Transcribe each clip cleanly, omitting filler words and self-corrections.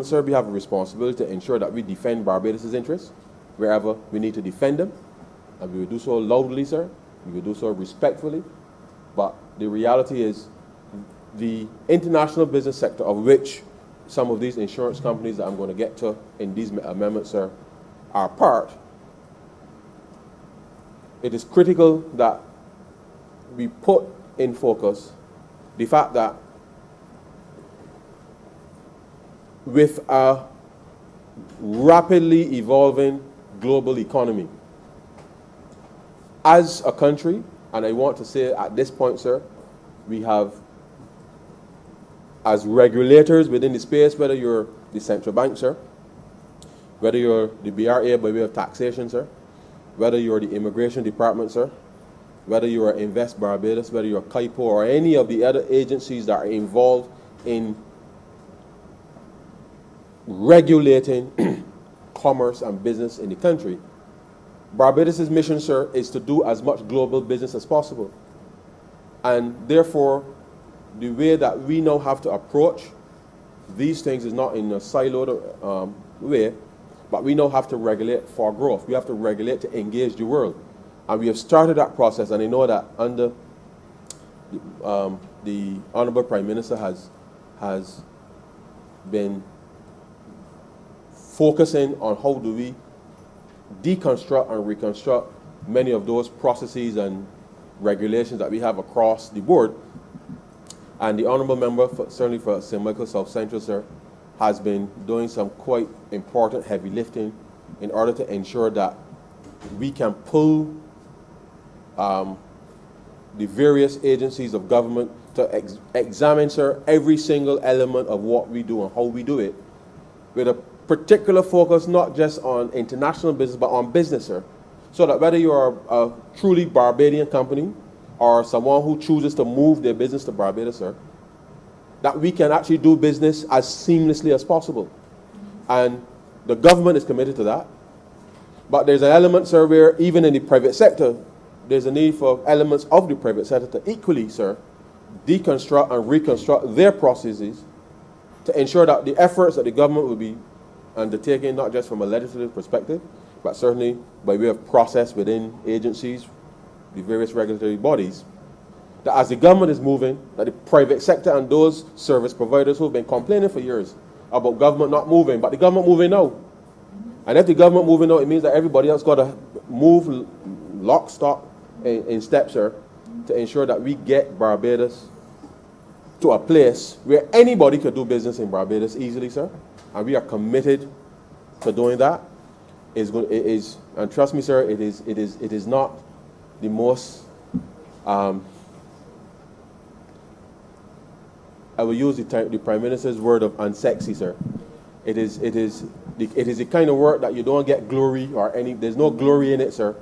Sir, we have a responsibility to ensure that we defend Barbados' interests wherever we need to defend them, and we will do so loudly, sir. We will do so respectfully. But the reality is, the international business sector, of which some of these insurance companies that I'm going to get to in these amendments, sir, are part, it is critical that we put in focus the fact that with a rapidly evolving global economy, as a country, and I want to say at this point, sir, we have, as regulators within the space, whether you're the central bank, sir, whether you're the BRA by way of taxation, sir, whether you're the immigration department, sir, whether you're Invest Barbados, whether you're CAIPO, or any of the other agencies that are involved in regulating commerce and business in the country, Barbados' mission, sir, is to do as much global business as possible. And therefore, the way that we now have to approach these things is not in a siloed way, but we now have to regulate for growth. We have to regulate to engage the world. And we have started that process, and I know that under the Honorable Prime Minister has been focusing on how do we deconstruct and reconstruct many of those processes and regulations that we have across the board. And the Honourable Member, certainly for St. Michael South Central, sir, has been doing some quite important heavy lifting in order to ensure that we can pull the various agencies of government to examine, sir, every single element of what we do and how we do it, with a particular focus not just on international business, but on business, sir. So that whether you're a truly Barbadian company or someone who chooses to move their business to Barbados, sir, that we can actually do business as seamlessly as possible. And the government is committed to that. But there's an element, sir, where even in the private sector, there's a need for elements of the private sector to equally, sir, deconstruct and reconstruct their processes to ensure that the efforts that the government will be undertaking, not just from a legislative perspective, but certainly by way of process within agencies, the various regulatory bodies, that as the government is moving, that the private sector and those service providers who have been complaining for years about government not moving, but the government moving now. And if the government moving now, it means that everybody else got to move lock, stock, in step, sir, to ensure that we get Barbados to a place where anybody could do business in Barbados easily, sir. And we are committed to doing that. And trust me, sir, it is not the most, I will use the Prime Minister's word of unsexy, sir. It is the kind of work that you don't get glory or there's no glory in it, sir.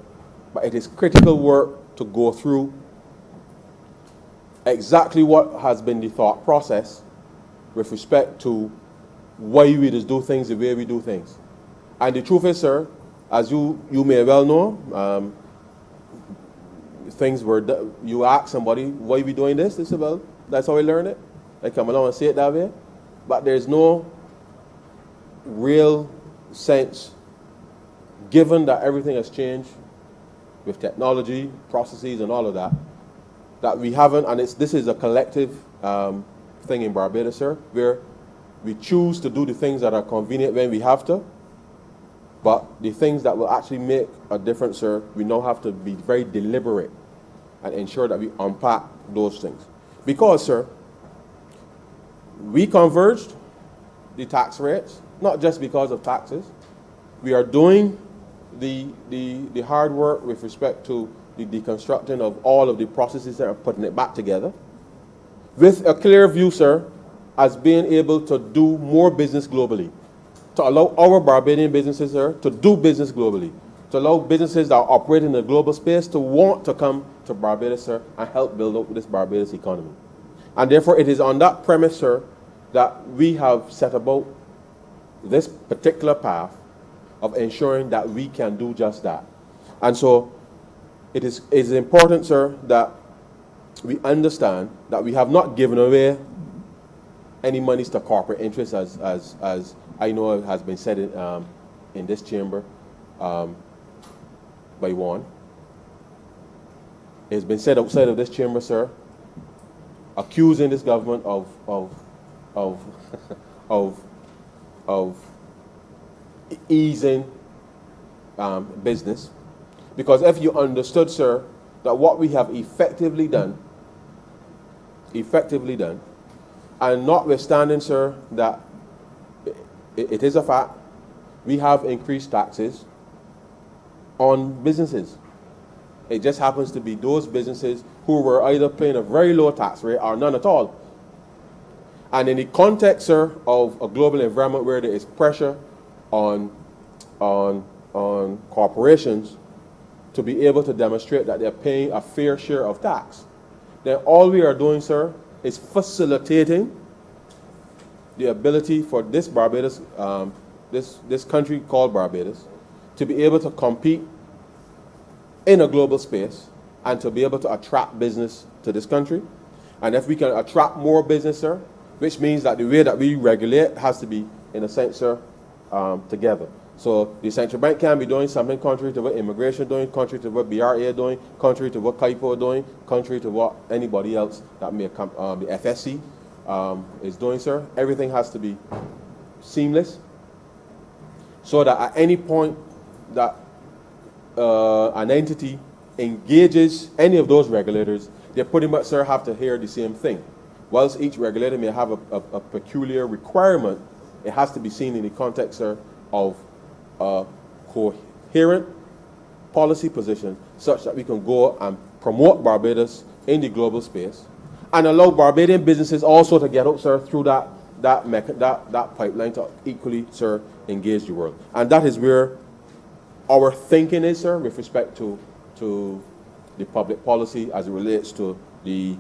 But it is critical work to go through exactly what has been the thought process with respect to why we just do things the way we do things. And the truth is, sir, as you may well know, things were, you ask somebody, why we doing this? They say, well, that's how I learn it. I come along and say it that way. But there's no real sense, given that everything has changed with technology, processes, and all of that, that we haven't, and this is a collective thing in Barbados, sir, where we choose to do the things that are convenient when we have to, but the things that will actually make a difference, sir, we now have to be very deliberate and ensure that we unpack those things. Because, sir, we converged the tax rates, not just because of taxes. We are doing the hard work with respect to the deconstructing of all of the processes that are putting it back together, with a clear view, sir, as being able to do more business globally, to allow our Barbadian businesses, sir, to do business globally, to allow businesses that operate in the global space to want to come to Barbados, sir, and help build up this Barbados economy. And therefore, it is on that premise, sir, that we have set about this particular path of ensuring that we can do just that. And so it is important, sir, that we understand that we have not given away any monies to corporate interests, as I know has been said in this chamber by one. It's been said outside of this chamber, sir, accusing this government of of easing business. Because if you understood, sir, that what we have effectively done, and notwithstanding, sir, that it is a fact, we have increased taxes on businesses. It just happens to be those businesses who were either paying a very low tax rate or none at all. And in the context, sir, of a global environment where there is pressure on corporations to be able to demonstrate that they're paying a fair share of tax, then all we are doing, sir, is facilitating the ability for this Barbados, this country called Barbados, to be able to compete in a global space and to be able to attract business to this country. And if we can attract more business, sir, which means that the way that we regulate has to be, in a sense, sir, together. So the central bank can be doing something contrary to what immigration doing, contrary to what BRA doing, contrary to what CAIPO doing, contrary to what anybody else that may come, the FSC is doing, sir. Everything has to be seamless, so that at any point that an entity engages any of those regulators, they pretty much, sir, have to hear the same thing. Whilst each regulator may have a peculiar requirement, it has to be seen in the context, sir, of a coherent policy position such that we can go and promote Barbados in the global space and allow Barbadian businesses also to get out, sir, through that pipeline to equally, sir, engage the world. And that is where our thinking is, sir, with respect to the public policy as it relates to the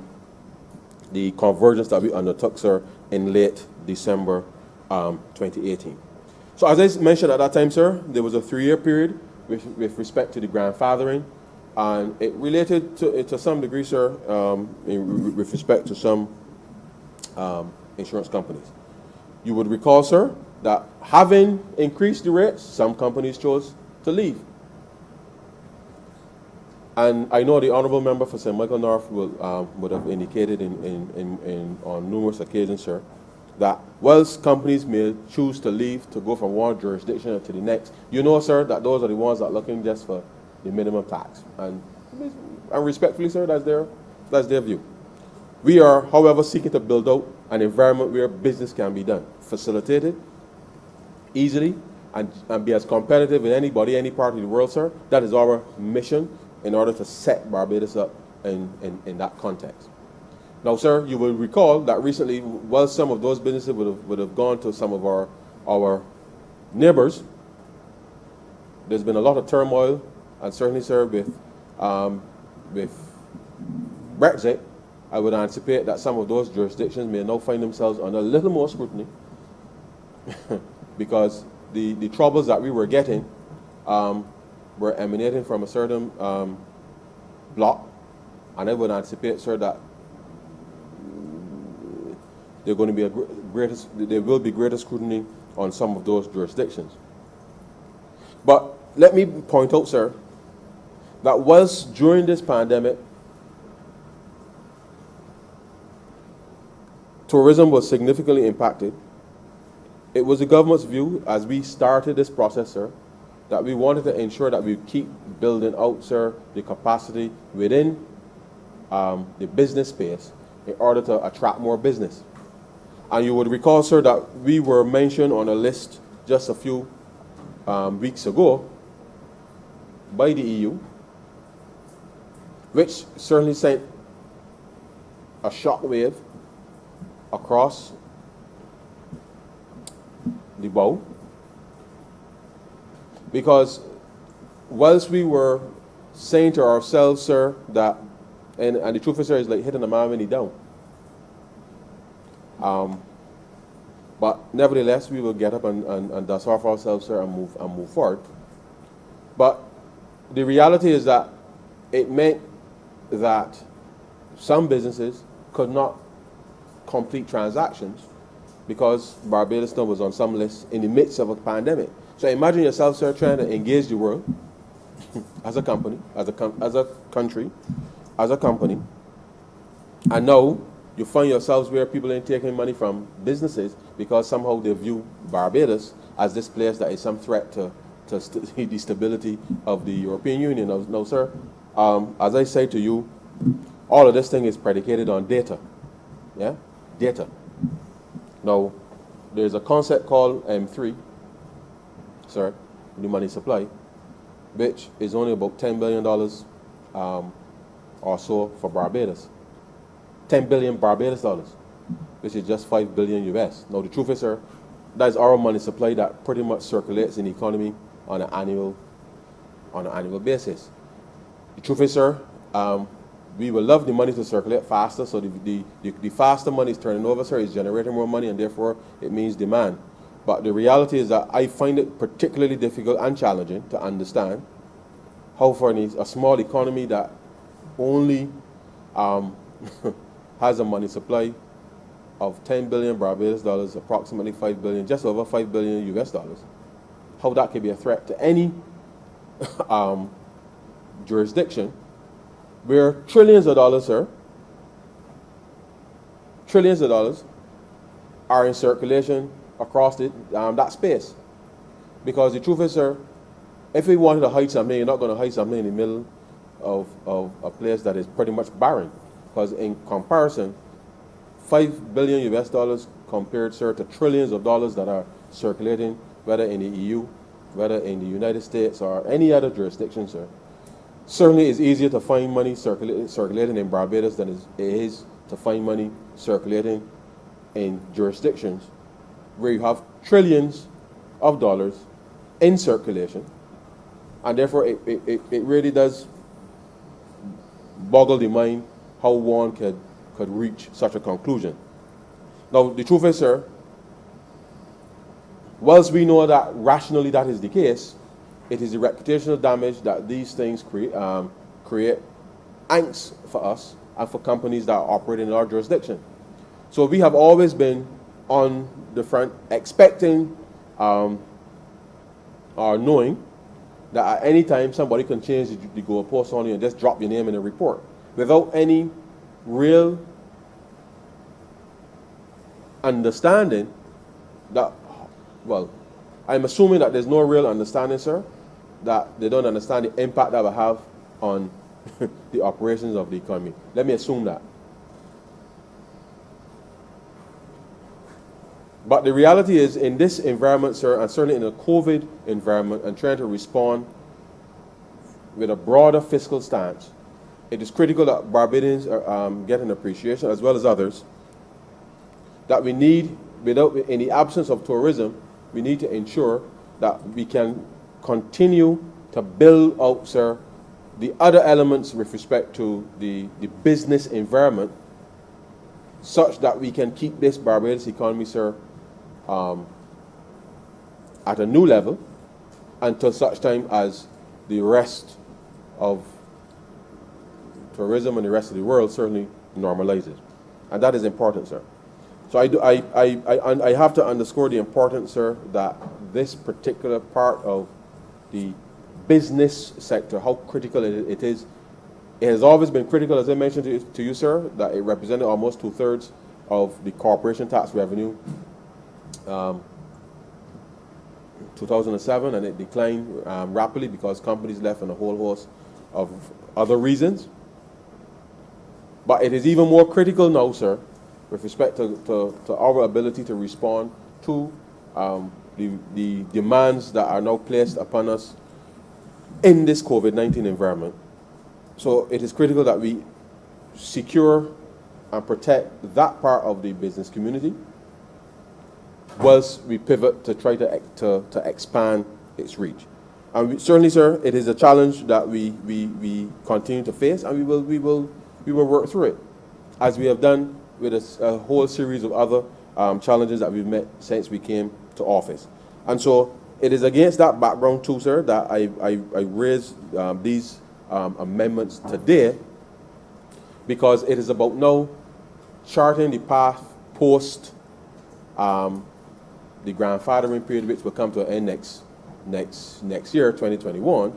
convergence that we undertook, sir, in late December 2018. So as I mentioned at that time, sir, there was a 3-year period with respect to the grandfathering, and it related to some degree, sir, with respect to some insurance companies. You would recall, sir, that having increased the rates, some companies chose to leave. And I know the honourable member for St. Michael North would have indicated on numerous occasions, sir, that whilst companies may choose to leave to go from one jurisdiction to the next, you know, sir, that those are the ones that are looking just for the minimum tax. And respectfully, sir, that's their view. We are, however, seeking to build out an environment where business can be done, facilitated, easily, and be as competitive with anybody, any part of the world, sir. That is our mission in order to set Barbados up in that context. Now, sir, you will recall that recently, while some of those businesses would have gone to some of our neighbors, there's been a lot of turmoil, and certainly, sir, with Brexit, I would anticipate that some of those jurisdictions may now find themselves under a little more scrutiny because the troubles that we were getting were emanating from a certain bloc, and I would anticipate, sir, that there will be greater scrutiny on some of those jurisdictions. But let me point out, sir, that whilst during this pandemic, tourism was significantly impacted, it was the government's view as we started this process, sir, that we wanted to ensure that we keep building out, sir, the capacity within the business space in order to attract more business. And you would recall, sir, that we were mentioned on a list just a few weeks ago by the EU, which certainly sent a shockwave across the bow. Because whilst we were saying to ourselves, sir, that, and the truth is, sir, is like hitting a man when he's down. But nevertheless, we will get up and dust off ourselves, sir, and move forward. But the reality is that it meant that some businesses could not complete transactions because Barbados now was on some list in the midst of a pandemic. So imagine yourself, sir, trying to engage the world as a company, as a country, as a company, and now you find yourselves where people ain't taking money from businesses because somehow they view Barbados as this place that is some threat to the stability of the European Union. Now, sir, as I say to you, all of this thing is predicated on data. Yeah? Data. Now, there's a concept called M3, sir, the money supply, which is only about $10 billion or so for Barbados. 10 billion Barbados dollars, which is just 5 billion US. Now, the truth is, sir, that is our money supply that pretty much circulates in the economy on an annual basis. The truth is, sir, we would love the money to circulate faster, so the faster money is turning over, sir, is generating more money, and therefore it means demand. But the reality is that I find it particularly difficult and challenging to understand how for a small economy that only has a money supply of 10 billion Barbados dollars, approximately 5 billion, just over 5 billion US dollars, how that could be a threat to any jurisdiction where trillions of dollars, sir, trillions of dollars are in circulation across that space. Because the truth is, sir, if we wanted to hide something, you're not going to hide something in the middle of a place that is pretty much barren. Because in comparison, 5 billion US dollars compared, sir, to trillions of dollars that are circulating, whether in the EU, whether in the United States or any other jurisdiction, sir, certainly it's easier to find money circulating in Barbados than it is to find money circulating in jurisdictions where you have trillions of dollars in circulation. And therefore, it really does boggle the mind how one could reach such a conclusion. Now, the truth is, sir, whilst we know that rationally that is the case, it is the reputational damage that these things create angst for us and for companies that operate in our jurisdiction. So we have always been on the front expecting or knowing that at any time somebody can change the goalpost on you and just drop your name in a report without any real understanding that, well, I'm assuming that there's no real understanding, sir, that they don't understand the impact that will have on the operations of the economy. Let me assume that. But the reality is, in this environment, sir, and certainly in a COVID environment, and trying to respond with a broader fiscal stance, it is critical that Barbadians get an appreciation, as well as others, that we need, in the absence of tourism, we need to ensure that we can continue to build out, sir, the other elements with respect to the business environment, such that we can keep this Barbados economy, sir, at a new level until such time as the rest of tourism and the rest of the world certainly normalizes. And that is important, sir. So I have to underscore the importance, sir, that this particular part of the business sector, how critical it is. It has always been critical, as I mentioned to you, sir, that it represented almost 2/3 of the corporation tax revenue 2007, and it declined rapidly because companies left and a whole host of other reasons. But it is even more critical now, sir, with respect to our ability to respond to the demands that are now placed upon us in this COVID-19 environment. So it is critical that we secure and protect that part of the business community whilst we pivot to try to expand its reach. And certainly, sir, it is a challenge that we continue to face, and we will work through it, as we have done with a whole series of other challenges that we've met since we came to office. And so it is against that background too, sir, that I raise these amendments today, because it is about now charting the path post the grandfathering period, which will come to an end next year, 2021,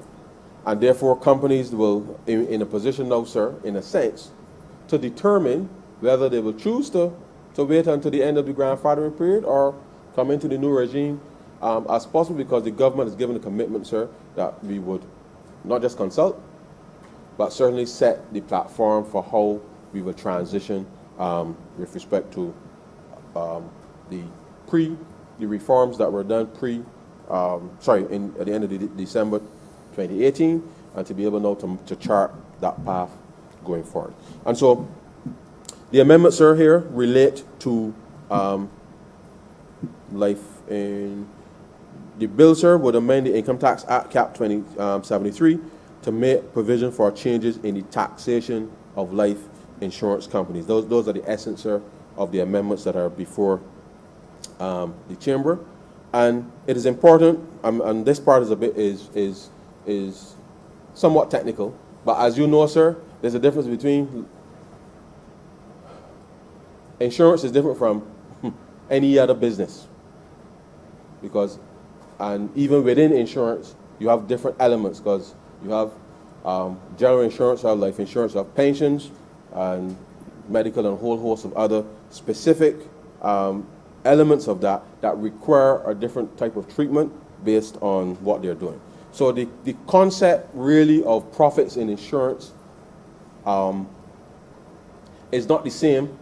and therefore companies will in a position now, sir, in a sense, to determine whether they will choose to wait until the end of the grandfathering period or come into the new regime as possible, because the government has given a commitment, sir, that we would not just consult, but certainly set the platform for how we will transition with respect to the reforms that were done at the end of December 2018, and to be able now to chart that path going forward. And so the amendments, sir, here relate to life in the bill, sir, would amend the Income Tax Act, Cap 2073, to make provision for changes in the taxation of life insurance companies. Those are the essence, sir, of the amendments that are before the chamber. And it is important, and this part is somewhat technical, but as you know, sir, there's a difference between insurance is different from any other business, because, and even within insurance, you have different elements, because you have general insurance, you have life insurance, you have pensions, and medical, and a whole host of other specific elements of that require a different type of treatment based on what they're doing. So the concept really of profits in insurance is not the same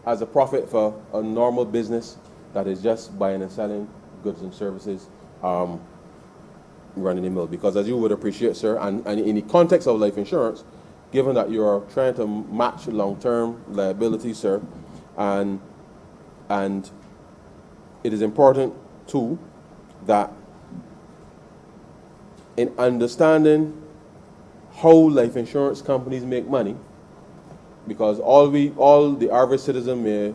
as a profit for a normal business that is just buying and selling goods and services, running the mill. Because as you would appreciate, sir, and in the context of life insurance, given that you are trying to match long-term liability, sir, and it is important too that in understanding how life insurance companies make money, because all the average citizen may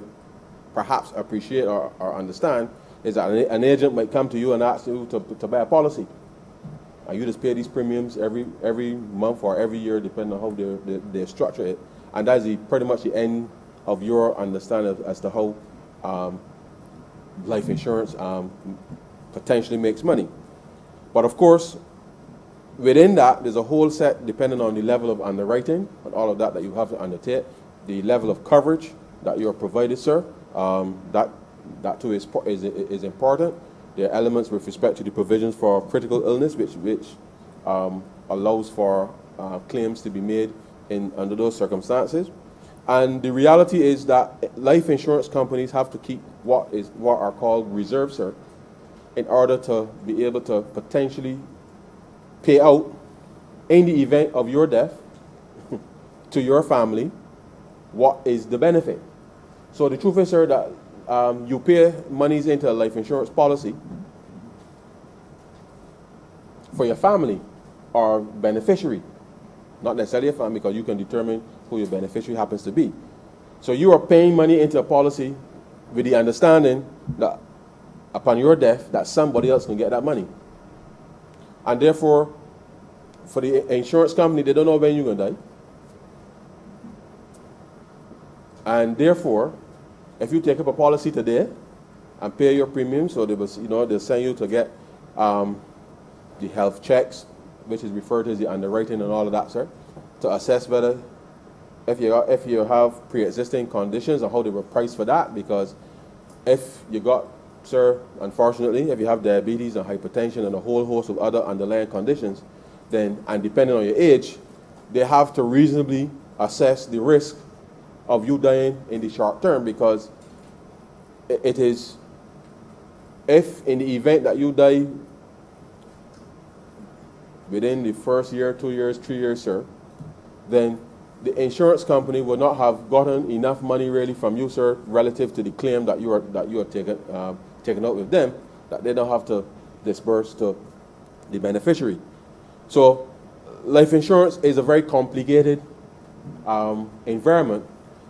perhaps appreciate or understand is that an agent might come to you and ask you to buy a policy, and you just pay these premiums every month or every year, depending on how they structure it, and that is pretty much the end of your understanding as to how life insurance potentially makes money. But of course, within that, there's a whole set, depending on the level of underwriting and all of that you have to undertake, the level of coverage that you're provided, sir. That too is important. There are elements with respect to the provisions for critical illness, which allows for claims to be made under those circumstances. And the reality is that life insurance companies have to keep what are called reserves, sir, in order to be able to potentially pay out in the event of your death to your family what is the benefit. So the truth is, sir, that you pay monies into a life insurance policy for your family or beneficiary, not necessarily a family, because you can determine who your beneficiary happens to be. So you are paying money into a policy with the understanding that upon your death that somebody else can get that money. And therefore, for the insurance company, they don't know when you're going to die. And therefore, if you take up a policy today and pay your premium, so they'll send you to get the health checks, which is referred to as the underwriting and all of that, sir, to assess whether if you have pre-existing conditions and how they were priced for that. Because if you got, sir, unfortunately, if you have diabetes and hypertension and a whole host of other underlying conditions, then, and depending on your age, they have to reasonably assess the risk of you dying in the short term, because it is, if in the event that you die within the first year, 2 years, 3 years, sir, then the insurance company will not have gotten enough money really from you, sir, relative to the claim that you are taking out with them, that they don't have to disperse to the beneficiary. So life insurance is a very complicated environment,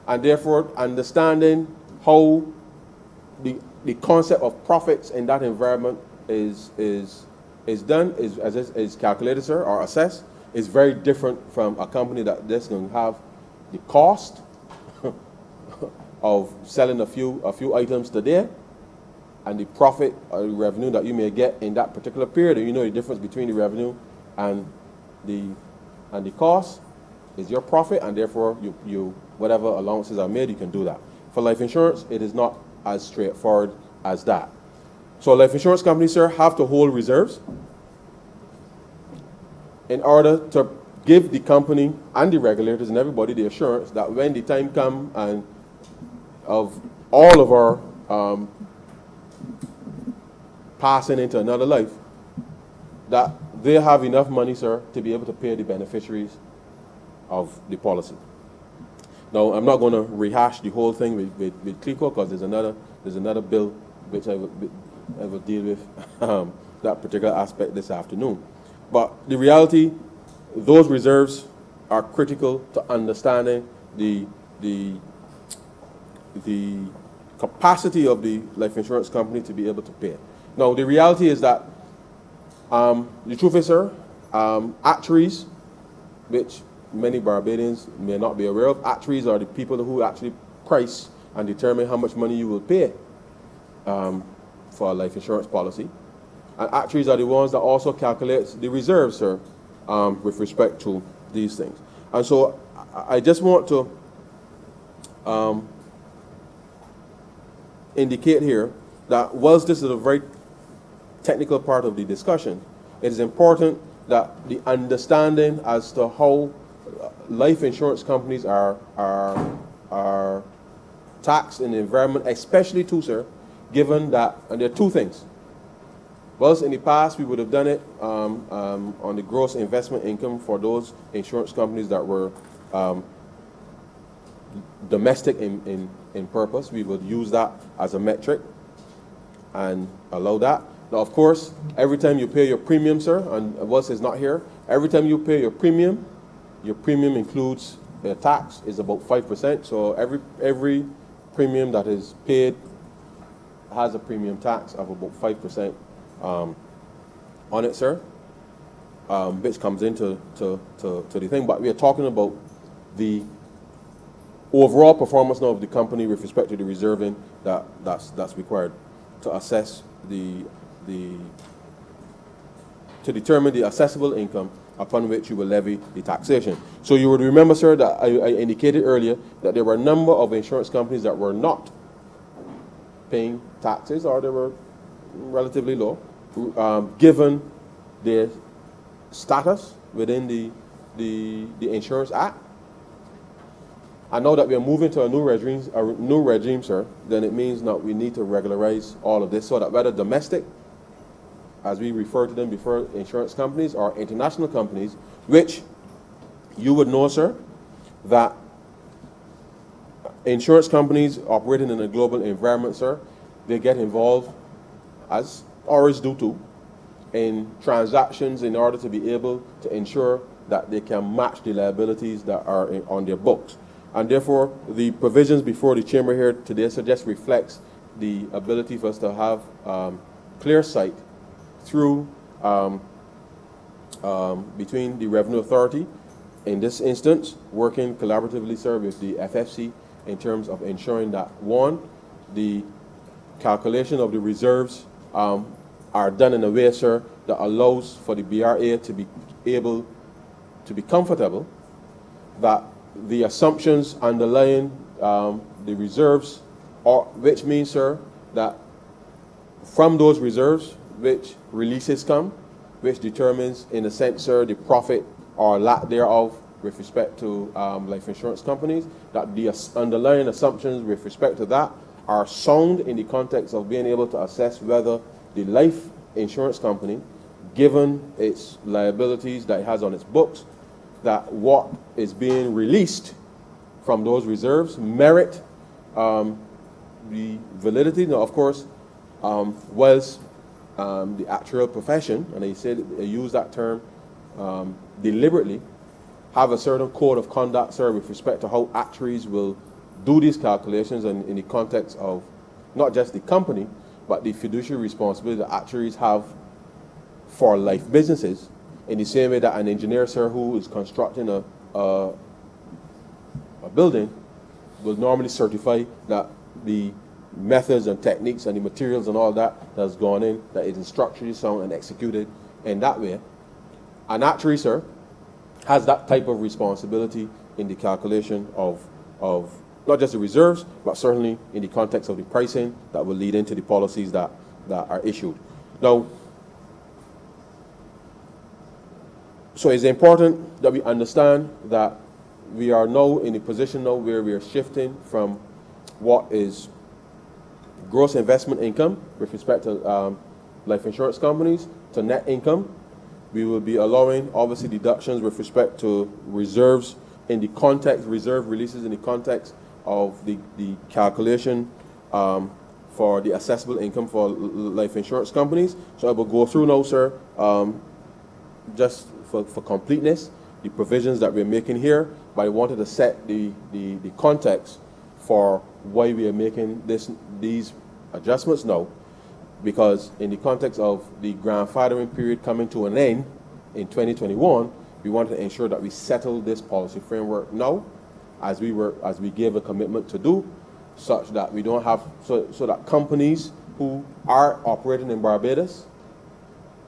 and therefore understanding how the concept of profits in that environment is calculated, sir, or assessed, is very different from a company that just going to have the cost of selling a few items today and the profit or the revenue that you may get in that particular period, and you know the difference between the revenue and the cost is your profit, and therefore you whatever allowances are made, you can do that. For life insurance, it is not as straightforward as that. So life insurance companies, sir, have to hold reserves in order to give the company and the regulators and everybody the assurance that when the time comes and of all of our passing into another life, that they have enough money, sir, to be able to pay the beneficiaries of the policy. Now, I'm not going to rehash the whole thing with CLICO, because there's another bill which I will deal with that particular aspect this afternoon. But the reality, those reserves are critical to understanding the capacity of the life insurance company to be able to pay. Now, the reality is that the truth is, sir, actuaries, which many Barbadians may not be aware of, actuaries are the people who actually price and determine how much money you will pay for a life insurance policy. And actuaries are the ones that also calculate the reserves, sir, with respect to these things. And so I just want to indicate here that whilst this is a very technical part of the discussion, it is important that the understanding as to how life insurance companies are taxed in the environment, especially too, sir, given that, and there are two things. Whilst in the past we would have done it on the gross investment income for those insurance companies that were domestic in purpose, we would use that as a metric and allow that. Now, of course, every time you pay your premium, sir, and whilst it's not here, every time you pay your premium includes a tax, is about 5%. So every premium that is paid has a premium tax of about 5% on it, sir, which comes into to the thing. But we are talking about the overall performance now of the company with respect to the reserving that's required to assess to determine the assessable income upon which you will levy the taxation. So you would remember, sir, that I indicated earlier that there were a number of insurance companies that were not paying taxes, or they were relatively low, given their status within the Insurance Act. And now that we are moving to a new regime, sir, then it means that we need to regularize all of this so that whether domestic, as we refer to them before, insurance companies, or international companies, which you would know, sir, that insurance companies operating in a global environment, sir, they get involved, as ours do too, in transactions in order to be able to ensure that they can match the liabilities that are on their books. And therefore, the provisions before the chamber here today just reflects the ability for us to have clear sight through between the Revenue Authority, in this instance, working collaboratively, sir, with the FFC in terms of ensuring that, one, the calculation of the reserves are done in a way, sir, that allows for the BRA to be able to be comfortable that the assumptions underlying the reserves, which means, sir, that from those reserves, which releases come, which determines, in a sense, sir, the profit or lack thereof with respect to life insurance companies, that the underlying assumptions with respect to that are sound in the context of being able to assess whether the life insurance company, given its liabilities that it has on its books, that what is being released from those reserves merit the validity. Now, of course, whilst the actuarial profession, and I use that term deliberately, have a certain code of conduct, sir, with respect to how actuaries will do these calculations, and in the context of not just the company, but the fiduciary responsibility that actuaries have for life businesses, in the same way that an engineer, sir, who is constructing a building will normally certify that the methods and techniques and the materials and all that that's gone in, that it is structurally sound and executed in that way. An actuary, sir, has that type of responsibility in the calculation of not just the reserves, but certainly in the context of the pricing that will lead into the policies that are issued. Now, so it's important that we understand that we are now in a position now where we are shifting from what is gross investment income with respect to life insurance companies to net income. We will be allowing obviously deductions with respect to reserves in the context, reserve releases in the context of the calculation for the assessable income for life insurance companies. So I will go through now, sir, just for completeness, the provisions that we're making here, but I wanted to set the context for why we are making these adjustments now, because in the context of the grandfathering period coming to an end in 2021, we wanted to ensure that we settle this policy framework now, as we gave a commitment to do, such that we don't have so that companies who are operating in Barbados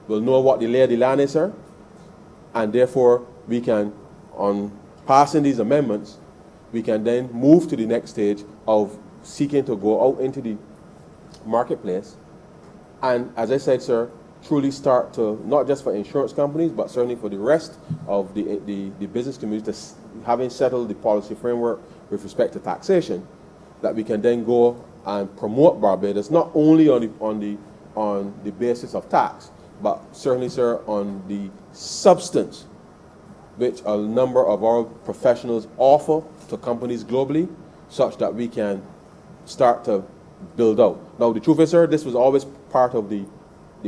will know what the lay of the land is, sir, and therefore we can, on passing these amendments, we can then move to the next stage of seeking to go out into the marketplace and, as I said, sir, truly start to, not just for insurance companies, but certainly for the rest of the business community, having settled the policy framework with respect to taxation, that we can then go and promote Barbados, not only on the basis of tax, but certainly, sir, on the substance which a number of our professionals offer to companies globally, such that we can start to build out. Now, the truth is, sir, this was always part of the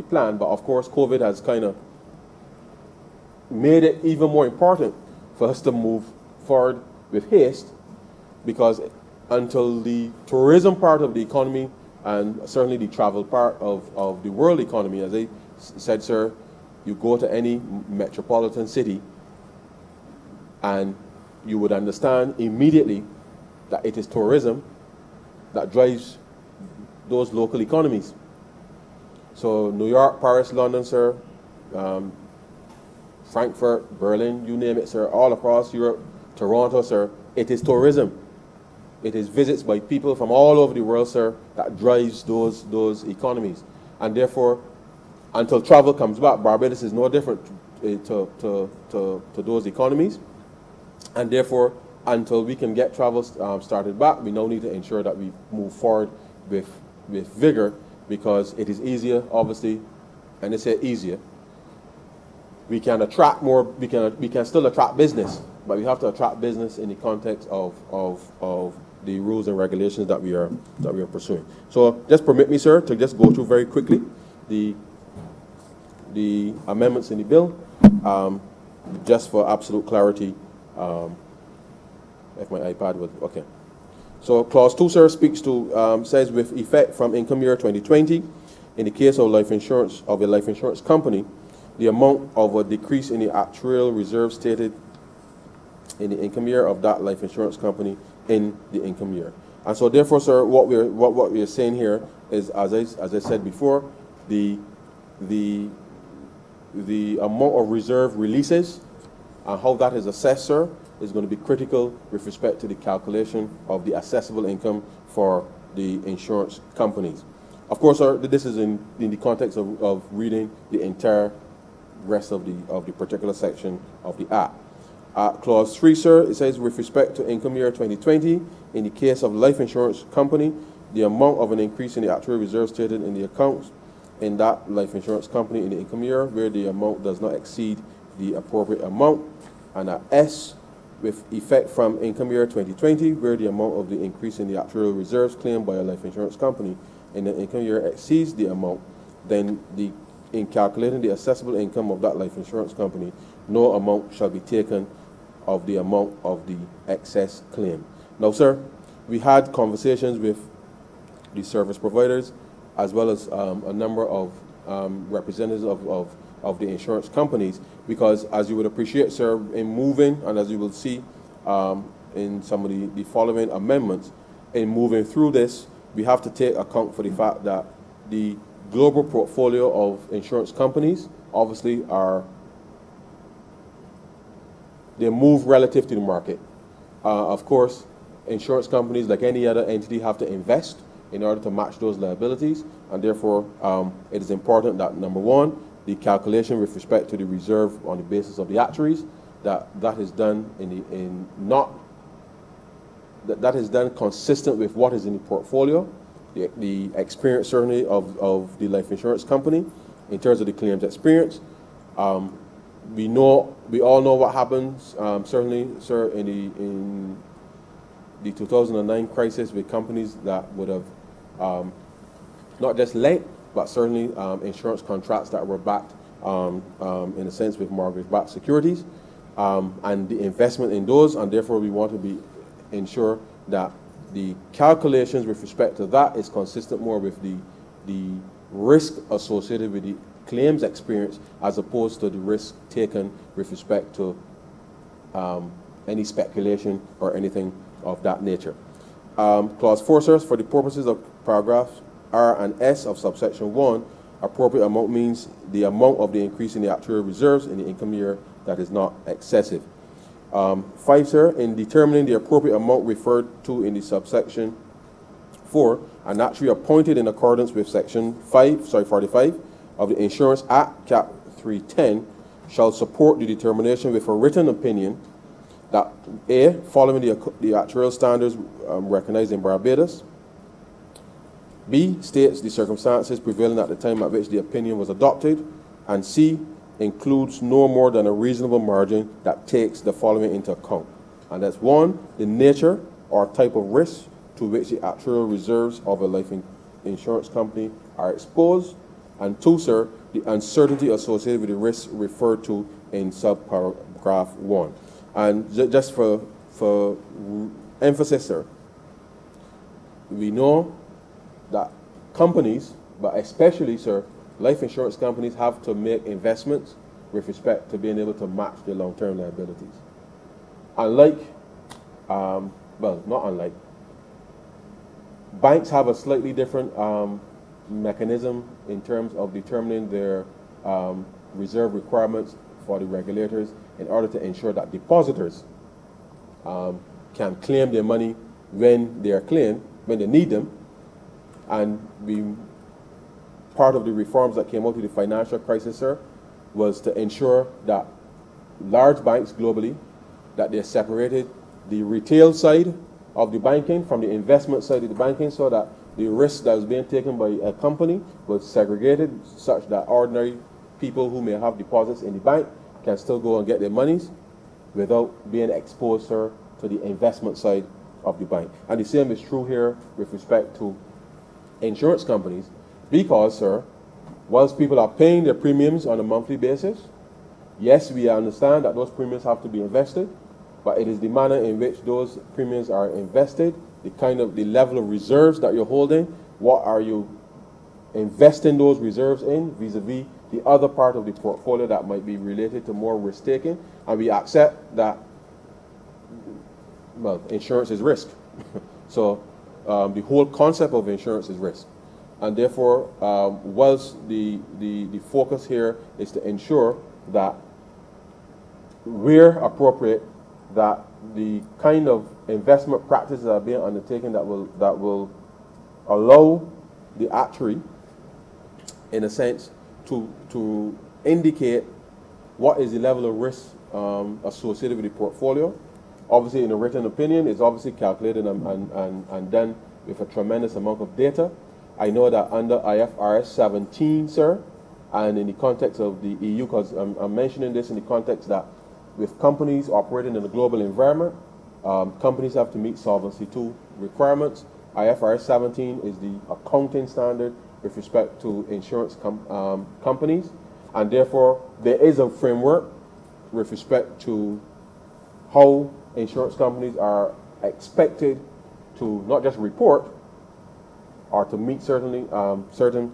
plan, but of course, COVID has kind of made it even more important for us to move forward with haste, because until the tourism part of the economy and certainly the travel part of the world economy, as I said, sir, you go to any metropolitan city and you would understand immediately that it is tourism that drives those local economies. So New York, Paris, London, sir, Frankfurt, Berlin, you name it, sir, all across Europe, Toronto, sir, it is tourism. It is visits by people from all over the world, sir, that drives those economies. And therefore, until travel comes back, Barbados is no different to those economies. And therefore, until we can get travel started back, we now need to ensure that we move forward with vigor, because it is easier, obviously, and I say easier. We can attract more. We can still attract business, but we have to attract business in the context of the rules and regulations that we are pursuing. So, just permit me, sir, to just go through very quickly the amendments in the bill, just for absolute clarity. If my iPad was okay. So clause 2, sir, speaks to, says with effect from income year 2020, in the case of a life insurance company, the amount of a decrease in the actuarial reserve stated in the income year of that life insurance company in the income year. And so therefore, sir, what we are saying here is, as I said before, the amount of reserve releases and how that is assessed, sir, is going to be critical with respect to the calculation of the assessable income for the insurance companies. Of course, sir, this is in the context of reading the entire rest of the particular section of the Act. Clause 3, sir, it says with respect to income year 2020, in the case of life insurance company, the amount of an increase in the actual reserve stated in the accounts in that life insurance company in the income year where the amount does not exceed the appropriate amount. And at S, with effect from income year 2020, where the amount of the increase in the actual reserves claimed by a life insurance company in the income year exceeds the amount, then in calculating the assessable income of that life insurance company, no amount shall be taken of the amount of the excess claim. Now, sir, we had conversations with the service providers as well as a number of representatives of the insurance companies, because as you would appreciate, sir, in moving, and as you will see in some of the following amendments, in moving through this, we have to take account for the fact that the global portfolio of insurance companies obviously they move relative to the market. Of course, insurance companies, like any other entity, have to invest in order to match those liabilities, and therefore it is important that, number one, the calculation with respect to the reserve on the basis of the actuaries, that is done that is done consistent with what is in the portfolio, the experience certainly of the life insurance company in terms of the claims experience. We all know what happens, certainly, sir, in the 2009 crisis with companies that would have not just lent, but certainly insurance contracts that were backed, in a sense, with mortgage-backed securities, and the investment in those, and therefore we want to ensure that the calculations with respect to that is consistent more with the risk associated with the claims experience as opposed to the risk taken with respect to any speculation or anything of that nature. Clause 4, sir, for the purposes of paragraphs R and S of subsection 1, appropriate amount means the amount of the increase in the actuarial reserves in the income year that is not excessive. 5, sir, in determining the appropriate amount referred to in the subsection 4, an actuary appointed in accordance with section 45 of the Insurance Act, Cap 310, shall support the determination with a written opinion that A, following the actuarial standards recognized in Barbados, B, states the circumstances prevailing at the time at which the opinion was adopted, and C, includes no more than a reasonable margin that takes the following into account. And that's 1, the nature or type of risk to which the actuarial reserves of a life insurance company are exposed, and 2, sir, the uncertainty associated with the risk referred to in subparagraph 1. And just for emphasis, sir, we know that companies, but especially, sir, life insurance companies have to make investments with respect to being able to match their long-term liabilities. Unlike, well, not unlike, banks have a slightly different mechanism in terms of determining their reserve requirements for the regulators in order to ensure that depositors can claim their money when they are claimed, when they need them. And part of the reforms that came out of the financial crisis, sir, was to ensure that large banks globally, that they separated the retail side of the banking from the investment side of the banking, so that the risk that was being taken by a company was segregated such that ordinary people who may have deposits in the bank can still go and get their monies without being exposed, sir, to the investment side of the bank. And the same is true here with respect to insurance companies, because, sir, whilst people are paying their premiums on a monthly basis, yes, we understand that those premiums have to be invested, but it is the manner in which those premiums are invested, the level of reserves that you're holding, what are you investing those reserves in vis-a-vis the other part of the portfolio that might be related to more risk taking. And we accept that, well, insurance is risk. So the whole concept of insurance is risk. And therefore, whilst the focus here is to ensure that where appropriate, that the kind of investment practices are being undertaken that will allow the actuary, in a sense, to indicate what is the level of risk associated with the portfolio. Obviously, in a written opinion, it's obviously calculated and done with a tremendous amount of data. I know that under IFRS 17, sir, and in the context of the EU, because I'm mentioning this in the context that with companies operating in a global environment, companies have to meet Solvency II requirements. IFRS 17 is the accounting standard with respect to insurance companies, and therefore there is a framework with respect to how insurance companies are expected to not just report or to meet certain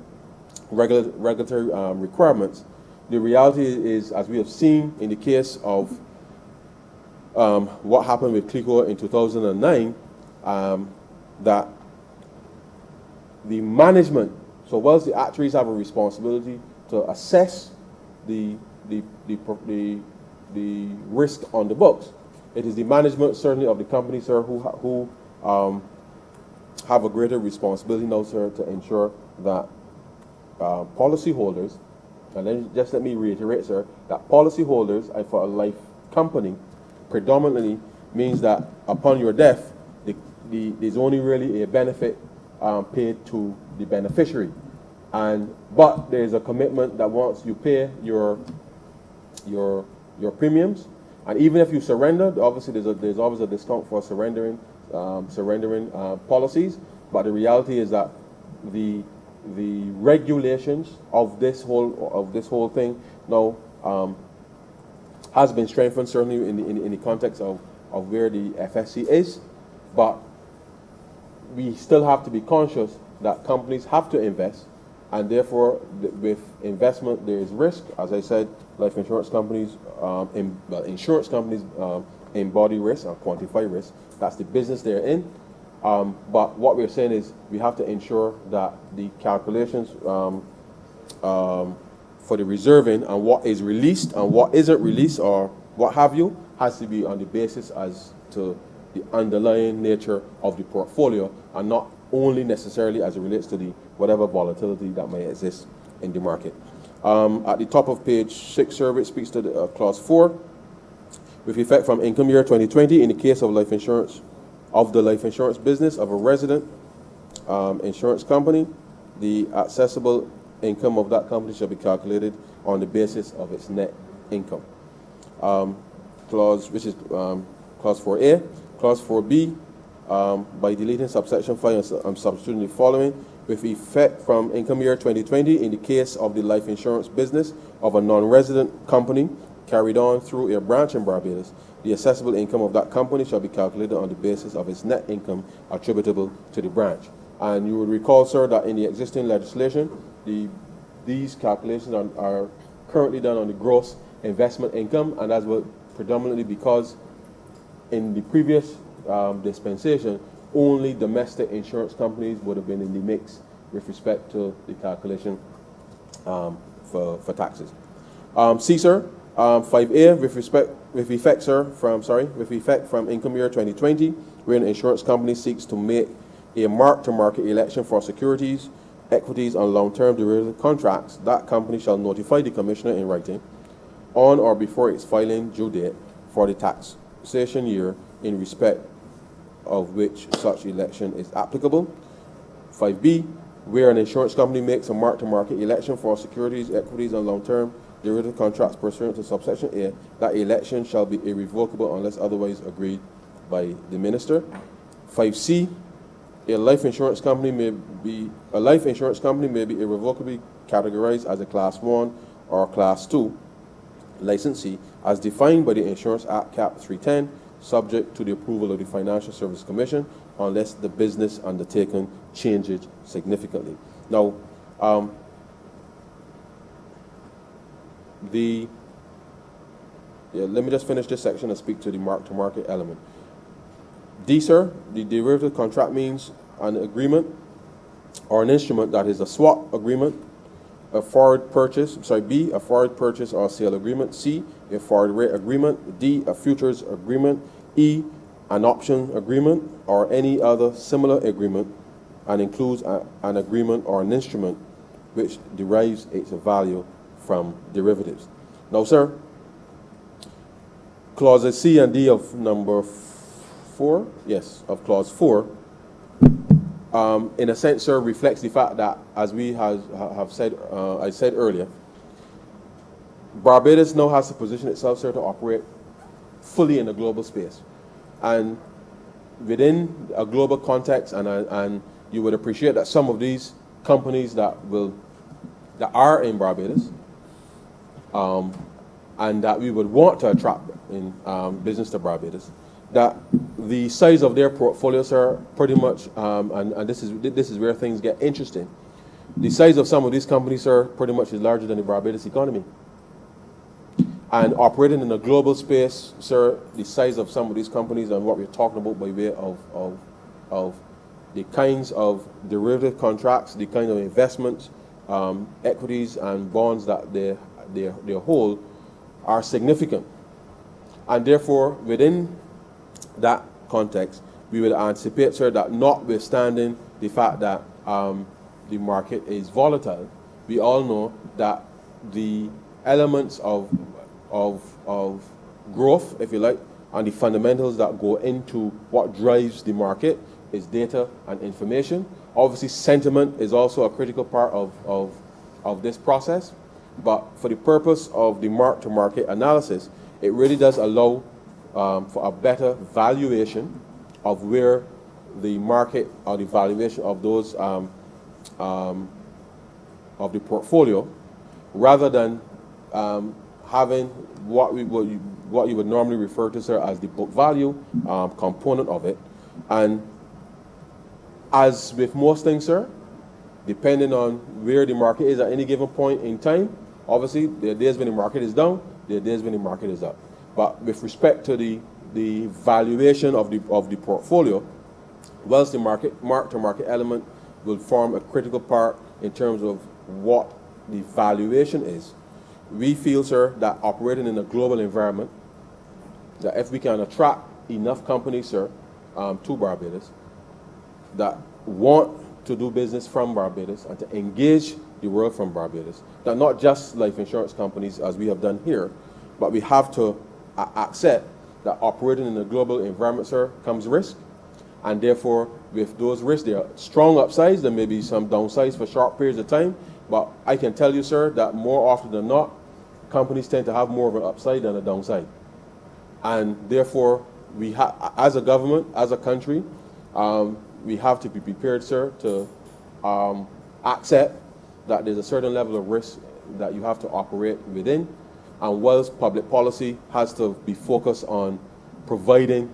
regulatory requirements. The reality is, as we have seen in the case of what happened with CLICO in 2009, that the management, so whilst the actuaries have a responsibility to assess the risk on the books, it is the management, certainly of the company, sir, who have a greater responsibility now, sir, to ensure that policyholders, and then just let me reiterate, sir, that policyholders for a life company predominantly means that upon your death, there's only really a benefit paid to the beneficiary, but there's a commitment that once you pay your premiums, and even if you surrender, obviously there's always a discount for surrendering policies. But the reality is that the regulations of this whole thing now has been strengthened, certainly in the context of where the FSC is, but we still have to be conscious that companies have to invest, and therefore with investment there is risk. As I said, life insurance companies, insurance companies embody risk and quantify risk. That's the business they're in. But what we're saying is we have to ensure that the calculations for the reserving and what is released and what isn't released or what have you has to be on the basis as to the underlying nature of the portfolio, and not only necessarily as it relates to the whatever volatility that may exist in the market. At the top of page 6, sir, it speaks to the, clause 4. With effect from income year 2020, in the case of life insurance, of the life insurance business of a resident insurance company, the accessible income of that company shall be calculated on the basis of its net income. Clause 4A. Clause 4B, by deleting subsection 5 and substituting the following: with effect from income year 2020, in the case of the life insurance business of a non-resident company carried on through a branch in Barbados, the accessible income of that company shall be calculated on the basis of its net income attributable to the branch. And you would recall, sir, that in the existing legislation, these calculations are currently done on the gross investment income, and that's what predominantly because in the previous dispensation, only domestic insurance companies would have been in the mix with respect to the calculation for taxes. C, sir, 5A, with effect from income year 2020, where an insurance company seeks to make a mark-to-market election for securities, equities, and long-term derivative contracts, that company shall notify the commissioner in writing on or before its filing due date for the taxation year in respect of which such election is applicable. 5B, where an insurance company makes a mark-to-market election for securities, equities, and long-term derivative contracts pursuant to subsection A, that election shall be irrevocable unless otherwise agreed by the minister. 5C, a life insurance company may be irrevocably categorized as a Class 1 or Class 2 licensee as defined by the Insurance Act Cap 310, subject to the approval of the Financial Services Commission, unless the business undertaken changes significantly. Now, let me just finish this section and speak to the mark-to-market element. D, sir, the derivative contract means an agreement or an instrument that is a swap agreement, a forward purchase, B, a forward purchase or sale agreement, C, a forward rate agreement, D, a futures agreement, E, an option agreement or any other similar agreement, and includes an agreement or an instrument which derives its value from derivatives. Now, sir, clauses C and D of number 4, yes, of clause 4, in a sense, sir, reflects the fact that, as we have said, I said earlier, Barbados now has to position itself, sir, to operate fully in the global space, and within a global context, and you would appreciate that some of these companies that are in Barbados, and that we would want to attract in business to Barbados, that the size of their portfolios are pretty much, and this is where things get interesting. The size of some of these companies are pretty much is larger than the Barbados economy. And operating in a global space, sir, the size of some of these companies and what we're talking about by way of the kinds of derivative contracts, the kind of investments, equities and bonds that they hold are significant. And therefore, within that context, we would anticipate, sir, that notwithstanding the fact that the market is volatile, we all know that the elements of growth, if you like, and the fundamentals that go into what drives the market is data and information. Obviously, sentiment is also a critical part of this process, but for the purpose of the mark-to-market analysis, it really does allow for a better valuation of where the market or the valuation of those of the portfolio, rather than having what you would normally refer to, sir, as the book value component of it. And as with most things, sir, depending on where the market is at any given point in time, obviously there are days when the market is down, there are days when the market is up. But with respect to the valuation of the portfolio, whilst the mark-to-market element will form a critical part in terms of what the valuation is, we feel, sir, that operating in a global environment, that if we can attract enough companies, sir, to Barbados that want to do business from Barbados and to engage the world from Barbados, that not just life insurance companies as we have done here, but we have to accept that operating in a global environment, sir, comes risk. And therefore, with those risks, there are strong upsides. There may be some downsides for short periods of time. But I can tell you, sir, that more often than not, companies tend to have more of an upside than a downside. And therefore, we as a government, as a country, we have to be prepared, sir, to accept that there's a certain level of risk that you have to operate within. And whilst public policy has to be focused on providing,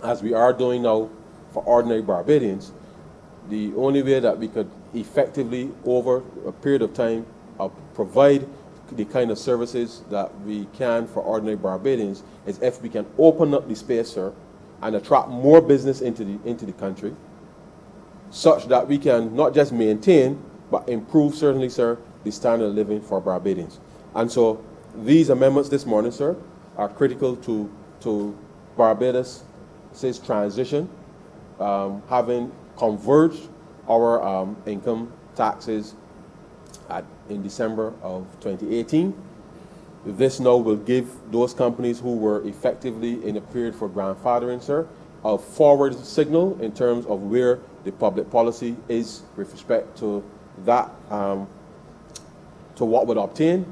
as we are doing now for ordinary Barbadians, the only way that we could effectively, over a period of time, provide the kind of services that we can for ordinary Barbadians is if we can open up the space, sir, and attract more business into the country, such that we can not just maintain, but improve, certainly, sir, the standard of living for Barbadians. And so these amendments this morning, sir, are critical to Barbados' transition, having converged our income taxes in December of 2018. This now will give those companies who were effectively in a period for grandfathering, sir, a forward signal in terms of where the public policy is with respect to that, to what would obtain.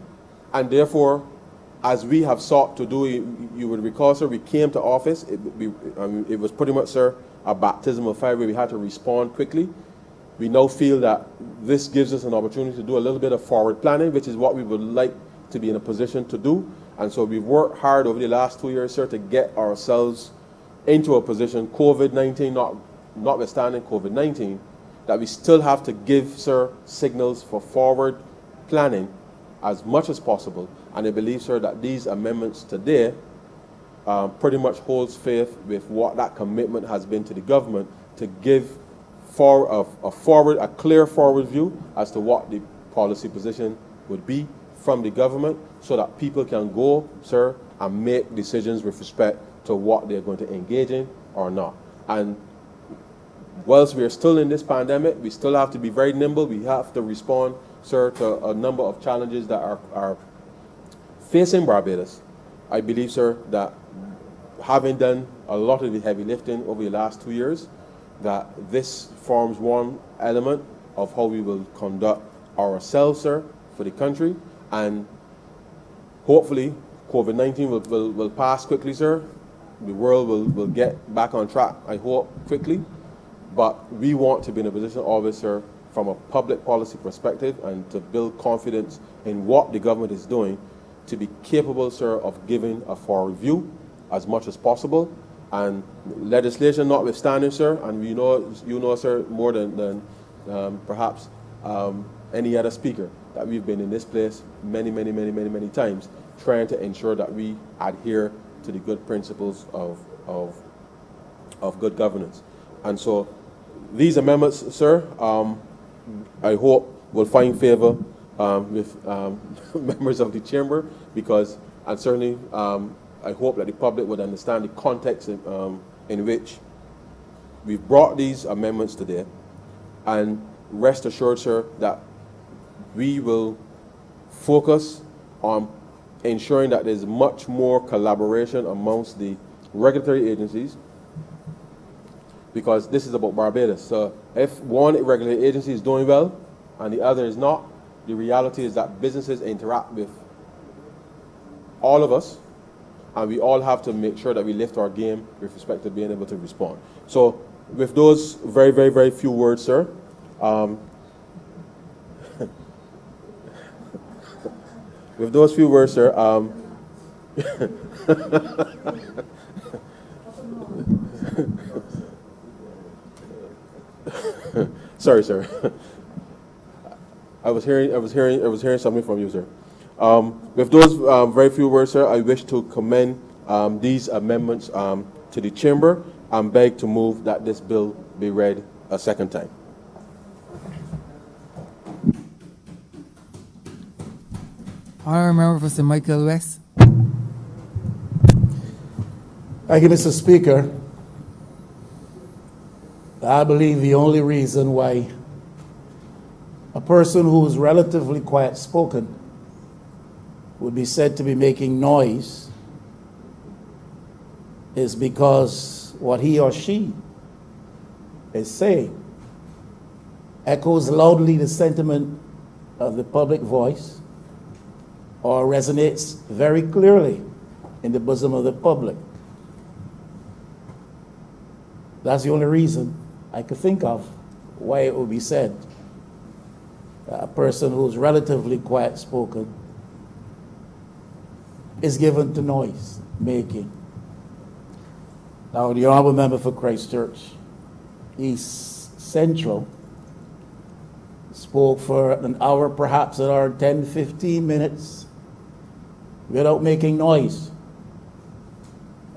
And therefore, as we have sought to do, you would recall, sir, we came to office. It was pretty much, sir, a baptism of fire where we had to respond quickly. We now feel that this gives us an opportunity to do a little bit of forward planning, which is what we would like to be in a position to do. And so we've worked hard over the last 2 years, sir, to get ourselves into a position, COVID-19 notwithstanding COVID-19, that we still have to give, sir, signals for forward planning as much as possible. And I believe, sir, that these amendments today pretty much holds faith with what that commitment has been to the government to give a clear forward view as to what the policy position would be from the government, so that people can go, sir, and make decisions with respect to what they're going to engage in or not. And whilst we are still in this pandemic, we still have to be very nimble. We have to respond, sir, to a number of challenges that are facing Barbados. I believe, sir, that having done a lot of the heavy lifting over the last 2 years, that this forms one element of how we will conduct ourselves, sir, for the country. And hopefully COVID-19 will pass quickly, sir. The world will get back on track, I hope, quickly. But we want to be in a position always, sir, from a public policy perspective, and to build confidence in what the government is doing, to be capable, sir, of giving a forward view as much as possible. And legislation notwithstanding, sir, and you know, sir, more than perhaps any other speaker, that we've been in this place many times, trying to ensure that we adhere to the good principles of good governance. And so These amendments, sir, I hope will find favor with members of the chamber, because, and certainly I hope that the public would understand the context in which we've brought these amendments today, and rest assured, sir, that we will focus on ensuring that there's much more collaboration amongst the regulatory agencies, because this is about Barbados. So if one regulatory agency is doing well and the other is not, the reality is that businesses interact with all of us, and we all have to make sure that we lift our game with respect to being able to respond. So with those very, very, very few words, sir, with those few words, sir, sorry, sir. I was hearing something from you, sir. With those very few words, sir, I wish to commend these amendments to the chamber and beg to move that this bill be read a second time. Honourable Member for St. Michael West. Thank you, Mr. Speaker. I believe the only reason why a person who is relatively quiet-spoken would be said to be making noise is because what he or she is saying echoes loudly the sentiment of the public voice or resonates very clearly in the bosom of the public. That's the only reason I could think of why it would be said that a person who's relatively quiet-spoken is given to noise making. Now, the Honourable Member for Christchurch East Central spoke for an hour, perhaps an hour, 10, 15 minutes without making noise.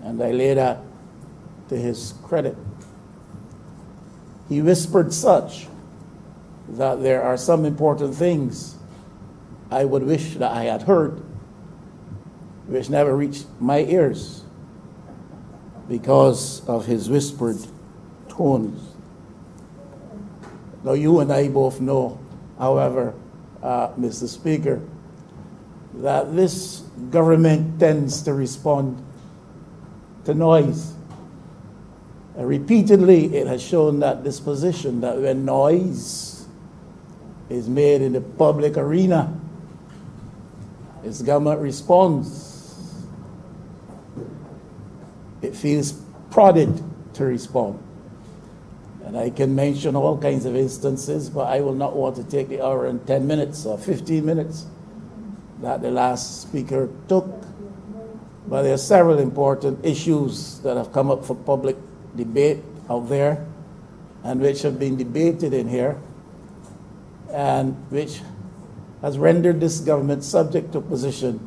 And I lay that to his credit. He whispered such that there are some important things I would wish that I had heard, which never reached my ears because of his whispered tones. Now, you and I both know, however, Mr. Speaker, that this government tends to respond to noise. Repeatedly, it has shown that disposition, that when noise is made in the public arena, its government responds. It feels prodded to respond. And I can mention all kinds of instances, but I will not want to take the hour and 10 minutes or 15 minutes that the last speaker took. But there are several important issues that have come up for public debate out there and which have been debated in here and which has rendered this government subject to a position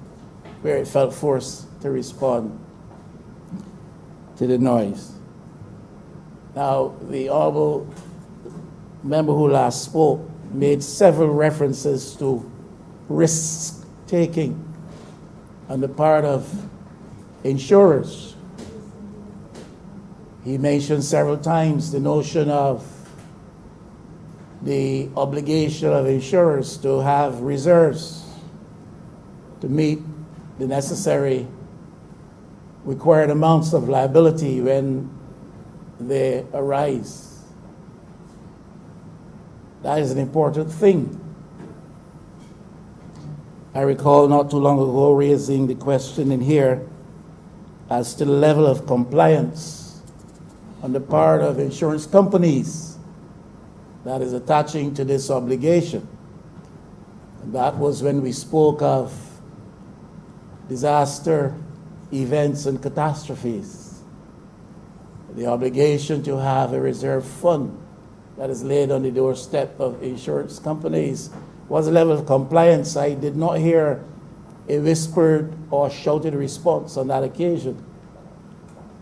where it felt forced to respond to the noise. Now, the honourable member who last spoke made several references to risk-taking on the part of insurers. He mentioned several times the notion of the obligation of insurers to have reserves to meet the necessary required amounts of liability when they arise. That is an important thing. I recall not too long ago raising the question in here as to the level of compliance on the part of insurance companies that is attaching to this obligation. And that was when we spoke of disaster, events, and catastrophes. The obligation to have a reserve fund that is laid on the doorstep of insurance companies was a level of compliance. I did not hear a whispered or shouted response on that occasion.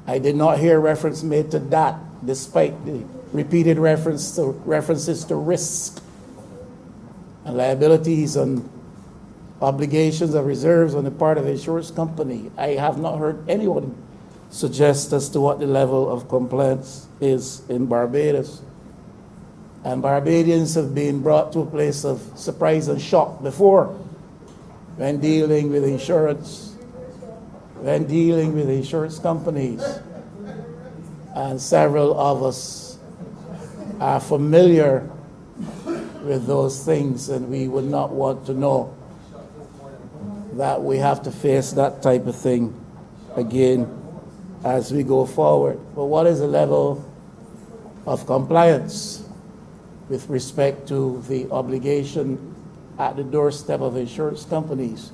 I did not hear reference made to that, despite the repeated references to risk and liabilities and obligations of reserves on the part of the insurance company. I have not heard anyone suggest as to what the level of compliance is in Barbados. And Barbadians have been brought to a place of surprise and shock before when dealing with insurance, when dealing with insurance companies. And several of us are familiar with those things, and we would not want to know that we have to face that type of thing again as we go forward. But what is the level of compliance with respect to the obligation at the doorstep of insurance companies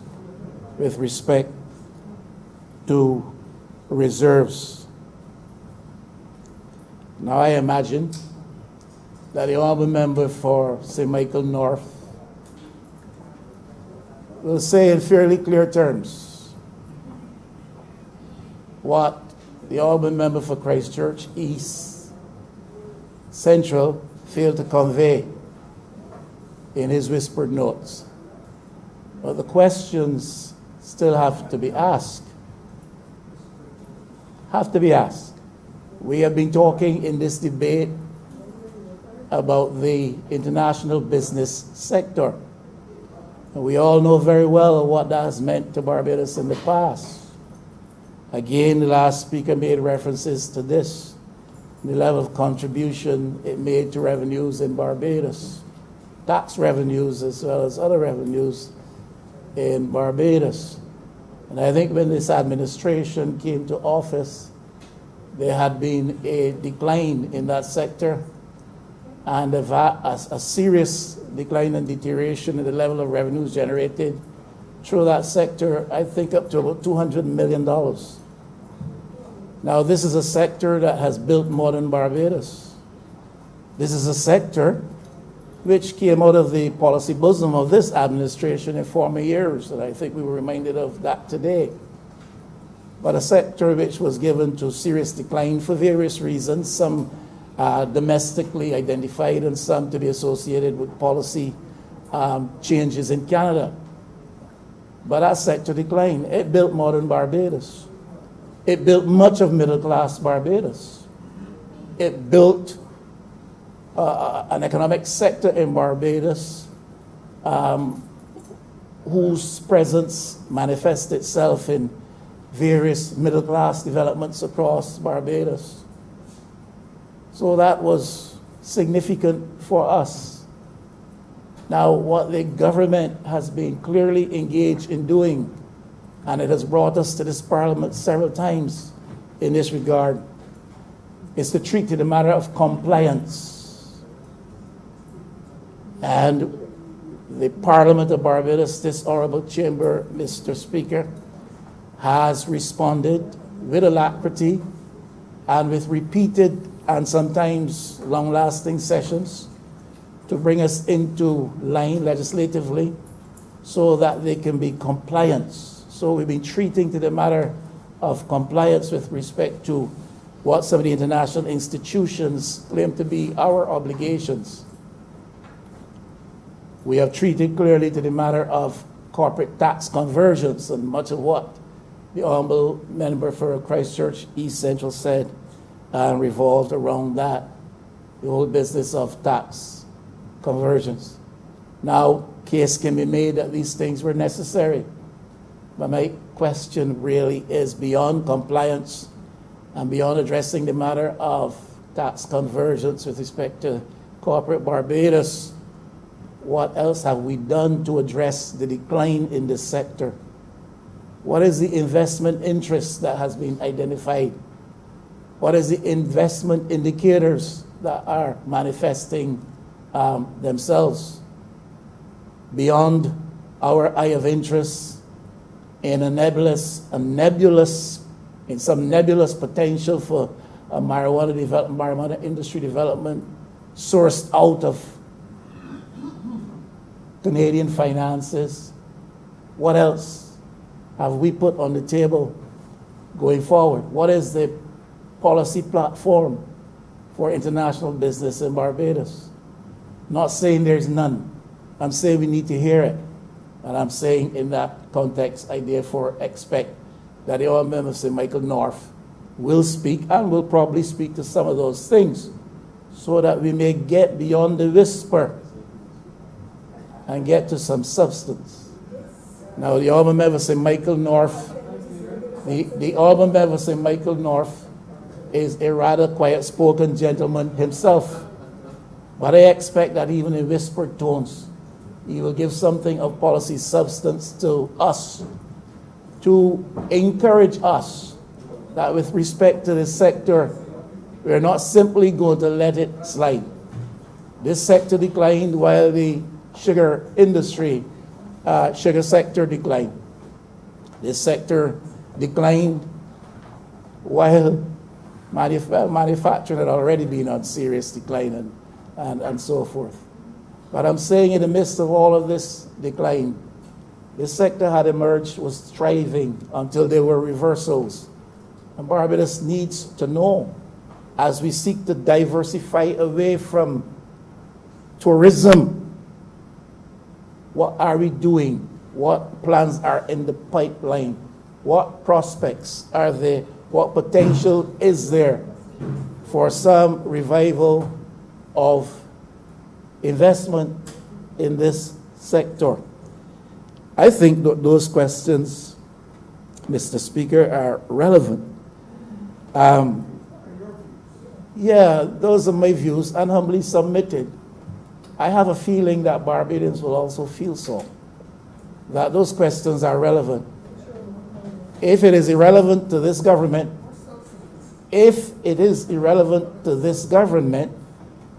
with respect to reserves? Now I imagine that the honourable member for St. Michael North will say in fairly clear terms what the honourable member for Christchurch East Central failed to convey in his whispered notes. But the questions still have to be asked. We have been talking in this debate about the international business sector. And we all know very well what that has meant to Barbados in the past. Again, the last speaker made references to this, the level of contribution it made to revenues in Barbados, tax revenues as well as other revenues in Barbados. And I think when this administration came to office, there had been a decline in that sector and a serious decline and deterioration in the level of revenues generated through that sector, I think up to about $200 million. Now, this is a sector that has built modern Barbados. This is a sector which came out of the policy bosom of this administration in former years, and I think we were reminded of that today. But a sector which was given to serious decline for various reasons, some domestically identified and some to be associated with policy changes in Canada. But that sector declined. It built modern Barbados. It built much of middle-class Barbados. It built an economic sector in Barbados whose presence manifests itself in various middle-class developments across Barbados. So that was significant for us. Now, what the government has been clearly engaged in doing, and it has brought us to this parliament several times in this regard, is to treat it a matter of compliance. And the Parliament of Barbados, this honourable chamber, Mr. Speaker, has responded with alacrity and with repeated and sometimes long-lasting sessions to bring us into line legislatively so that they can be compliant. So we've been treating to the matter of compliance with respect to what some of the international institutions claim to be our obligations. We have treated clearly to the matter of corporate tax conversions, and much of what the honourable member for Christchurch East Central said revolved around that, the whole business of tax conversions. Now, case can be made that these things were necessary. But my question really is beyond compliance and beyond addressing the matter of tax conversions with respect to corporate Barbados. What else have we done to address the decline in this sector? What is the investment interest that has been identified? What is the investment indicators that are manifesting themselves beyond our eye of interest in some nebulous potential for marijuana industry development sourced out of Canadian finances? What else have we put on the table going forward? What is the policy platform for international business in Barbados. Not saying there's none. I'm saying we need to hear it. And I'm saying in that context, I therefore expect that the Honourable Member St. Michael North will speak and will probably speak to some of those things so that we may get beyond the whisper and get to some substance. Now, the Honourable Member St. Michael North, the Honourable Member St. Michael North is a rather quiet-spoken gentleman himself. But I expect that even in whispered tones, he will give something of policy substance to us, to encourage us that with respect to this sector, we're not simply going to let it slide. This sector declined while the sugar industry, sugar sector declined. This sector declined while manufacturing had already been on serious decline and so forth. But I'm saying in the midst of all of this decline, this sector had emerged, was thriving until there were reversals. And Barbados needs to know, as we seek to diversify away from tourism, what are we doing? What plans are in the pipeline? What prospects are there? What potential is there for some revival of investment in this sector? I think that those questions, Mr. Speaker, are relevant. Yeah, those are my views and humbly submitted. I have a feeling that Barbadians will also feel so, that those questions are relevant. If it is irrelevant to this government,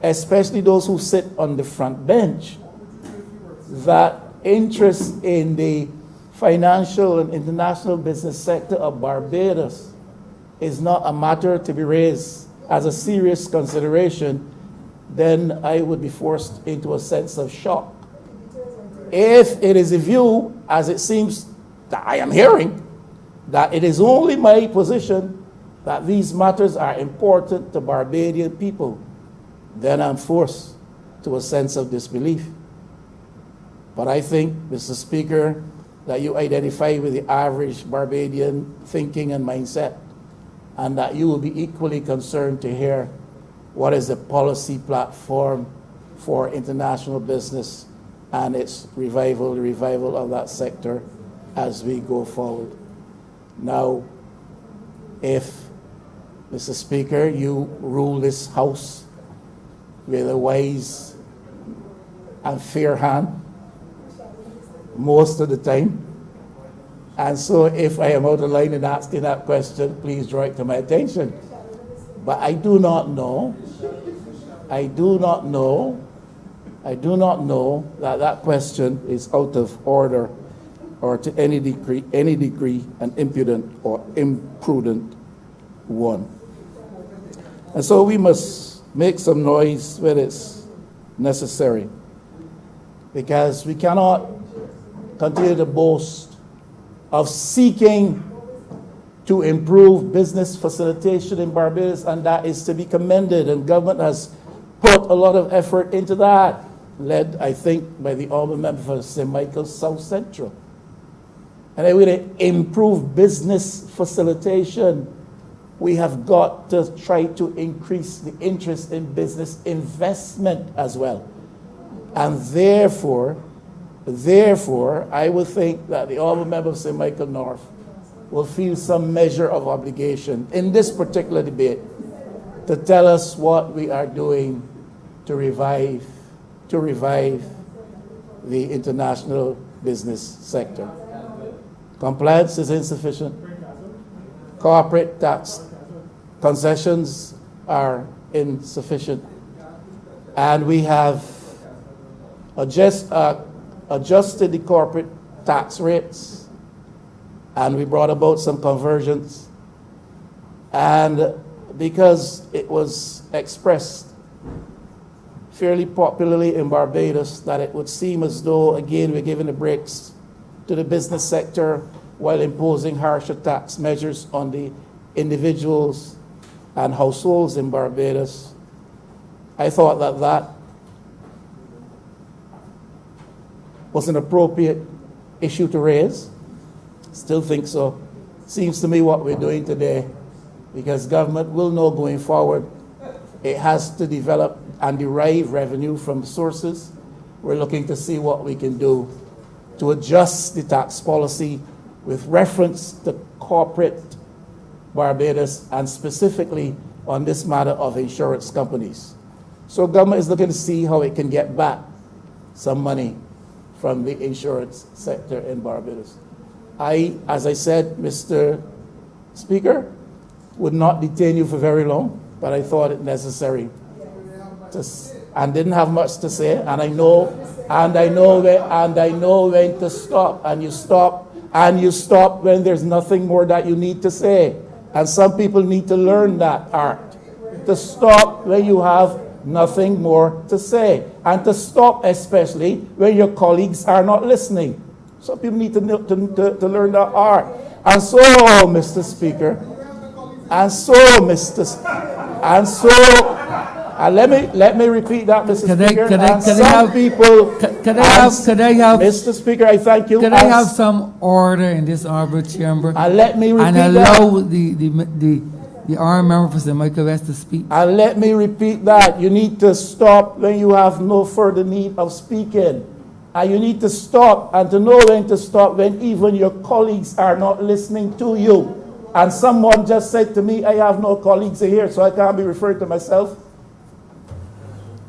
especially those who sit on the front bench, that interest in the financial and international business sector of Barbados is not a matter to be raised as a serious consideration, then I would be forced into a sense of shock. If it is a view, as it seems that I am hearing, that it is only my position that these matters are important to Barbadian people, then I'm forced to a sense of disbelief. But I think, Mr. Speaker, that you identify with the average Barbadian thinking and mindset, and that you will be equally concerned to hear what is the policy platform for international business and its revival, the revival of that sector as we go forward. Now, if, Mr. Speaker, you rule this House with a wise and fair hand most of the time, and so if I am out of line in asking that question, please draw it to my attention. But I do not know that that question is out of order or to any degree an impudent or imprudent one. And so we must make some noise when it's necessary, because we cannot continue to boast of seeking to improve business facilitation in Barbados, and that is to be commended, and government has put a lot of effort into that, led, I think, by the Honourable Member for St. Michael's South Central. And then with to improve business facilitation, we have got to try to increase the interest in business investment as well. And therefore, I would think that the Honourable Member of St. Michael North will feel some measure of obligation in this particular debate to tell us what we are doing to revive the international business sector. Compliance is insufficient. Corporate tax concessions are insufficient. And we have adjusted the corporate tax rates, and we brought about some convergence. And because it was expressed fairly popularly in Barbados that it would seem as though, again, we're giving the brakes to the business sector while imposing harsher tax measures on the individuals and households in Barbados, I thought that that was an appropriate issue to raise. Still think so. Seems to me what we're doing today, because government will know going forward, it has to develop and derive revenue from sources. We're looking to see what we can do to adjust the tax policy with reference to corporate Barbados and specifically on this matter of insurance companies. So government is looking to see how it can get back some money from the insurance sector in Barbados. As I said, Mr. Speaker, would not detain you for very long, but I thought it necessary and didn't have much to say, and I know when to stop, and you stop when there's nothing more that you need to say. And some people need to learn that art, to stop when you have nothing more to say, and to stop especially when your colleagues are not listening. Some people need to learn that art. And so, Mr. Speaker, let me repeat that, Mr. Speaker. Mr. Speaker, I thank you. Could I have some order in this honorable chamber? And let me repeat and allow the honorable member for St. Michael West to speak. And let me repeat that. You need to stop when you have no further need of speaking. And you need to stop and to know when to stop when even your colleagues are not listening to you. And someone just said to me, I have no colleagues here, so I can't be referring to myself.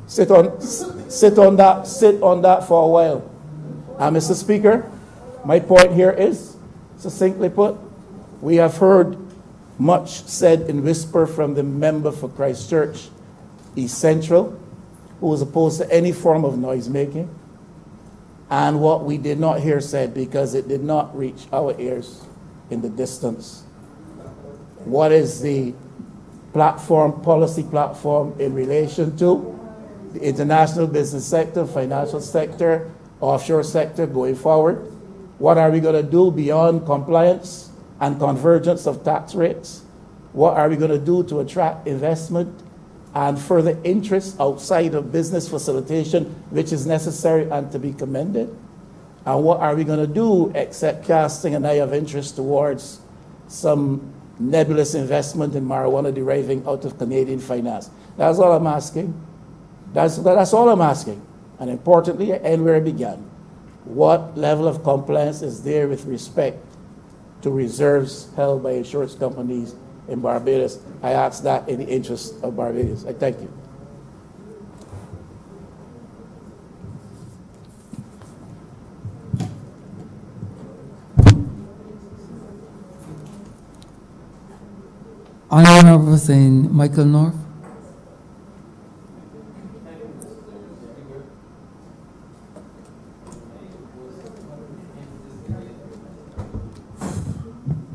Sit on that for a while. And Mr. Speaker, my point here is, succinctly put, we have heard much said in whisper from the member for Christchurch East Central, who was opposed to any form of noise making, and what we did not hear said because it did not reach our ears in the distance. What is the policy platform in relation to the international business sector, financial sector, offshore sector going forward? What are we going to do beyond compliance and convergence of tax rates? What are we going to do to attract investment and further interest outside of business facilitation, which is necessary and to be commended? And what are we going to do except casting an eye of interest towards some nebulous investment in marijuana deriving out of Canadian finance? That's all I'm asking. That's all I'm asking. And importantly, and where I began, what level of compliance is there with respect to reserves held by insurance companies in Barbados? I ask that in the interest of Barbados. I thank you. Honorable member for St. Michael North.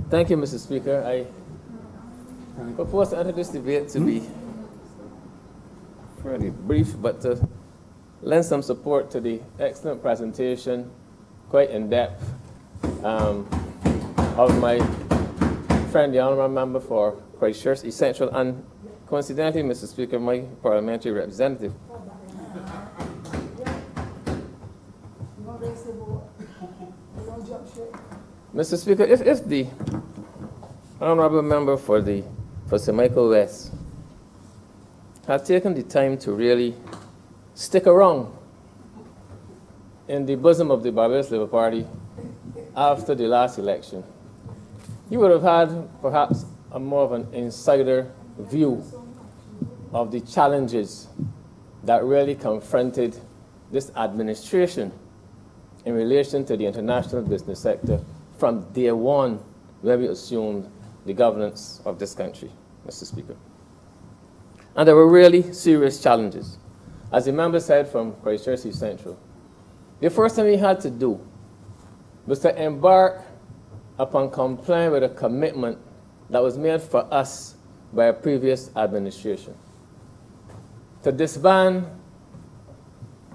Thank you, Mr. Speaker. I propose to enter this debate to be fairly brief, but to lend some support to the excellent presentation, quite in-depth, of my friend, the honourable member for Christchurch East Central, and coincidentally, Mr. Speaker, my parliamentary representative. Mr. Speaker, if the honourable member for St. Michael West had taken the time to really stick around in the bosom of the Barbados Labour Party after the last election, you would have had perhaps a more of an insider view of the challenges that really confronted this administration in relation to the international business sector from day one when we assumed the governance of this country, Mr. Speaker. And there were really serious challenges. As the member said from Christchurch East Central, the first thing we had to do was to embark upon complying with a commitment that was made for us by a previous administration to disband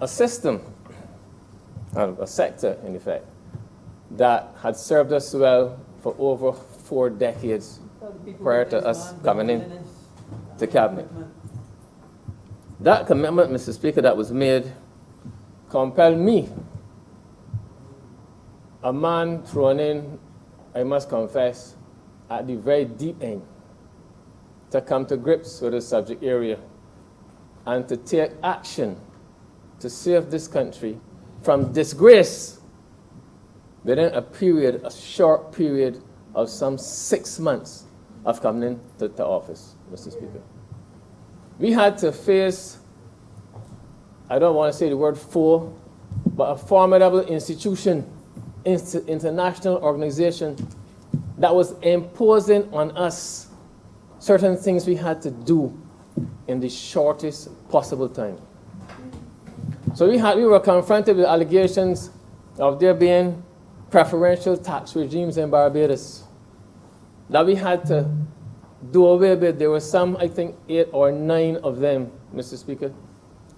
a system, a sector, in effect, that had served us well for over 4 decades prior to us coming in to cabinet. That commitment, Mr. Speaker, that was made compelled me, a man thrown in, I must confess, at the very deep end, to come to grips with the subject area and to take action to save this country from disgrace within a short period of some 6 months of coming into office, Mr. Speaker. We had to face, I don't want to say the word foe, but a formidable institution, international organization that was imposing on us certain things we had to do in the shortest possible time. So we were confronted with allegations of there being preferential tax regimes in Barbados that we had to do away with. There were some, I think, 8 or 9 of them, Mr. Speaker.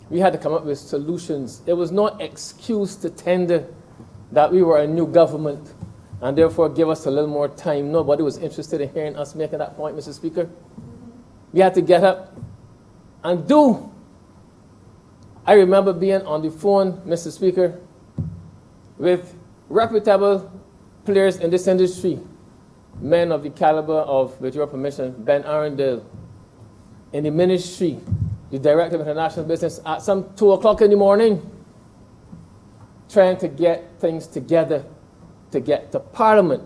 We had to come up with solutions. It was no excuse to tender that we were a new government and therefore give us a little more time. Nobody was interested in hearing us making that point, Mr. Speaker. We had to get up and do. I remember being on the phone, Mr. Speaker, with reputable players in this industry, men of the caliber of, with your permission, Ben Arundel, in the ministry, the Director of International Business, at some 2 o'clock in the morning, trying to get things together to get to Parliament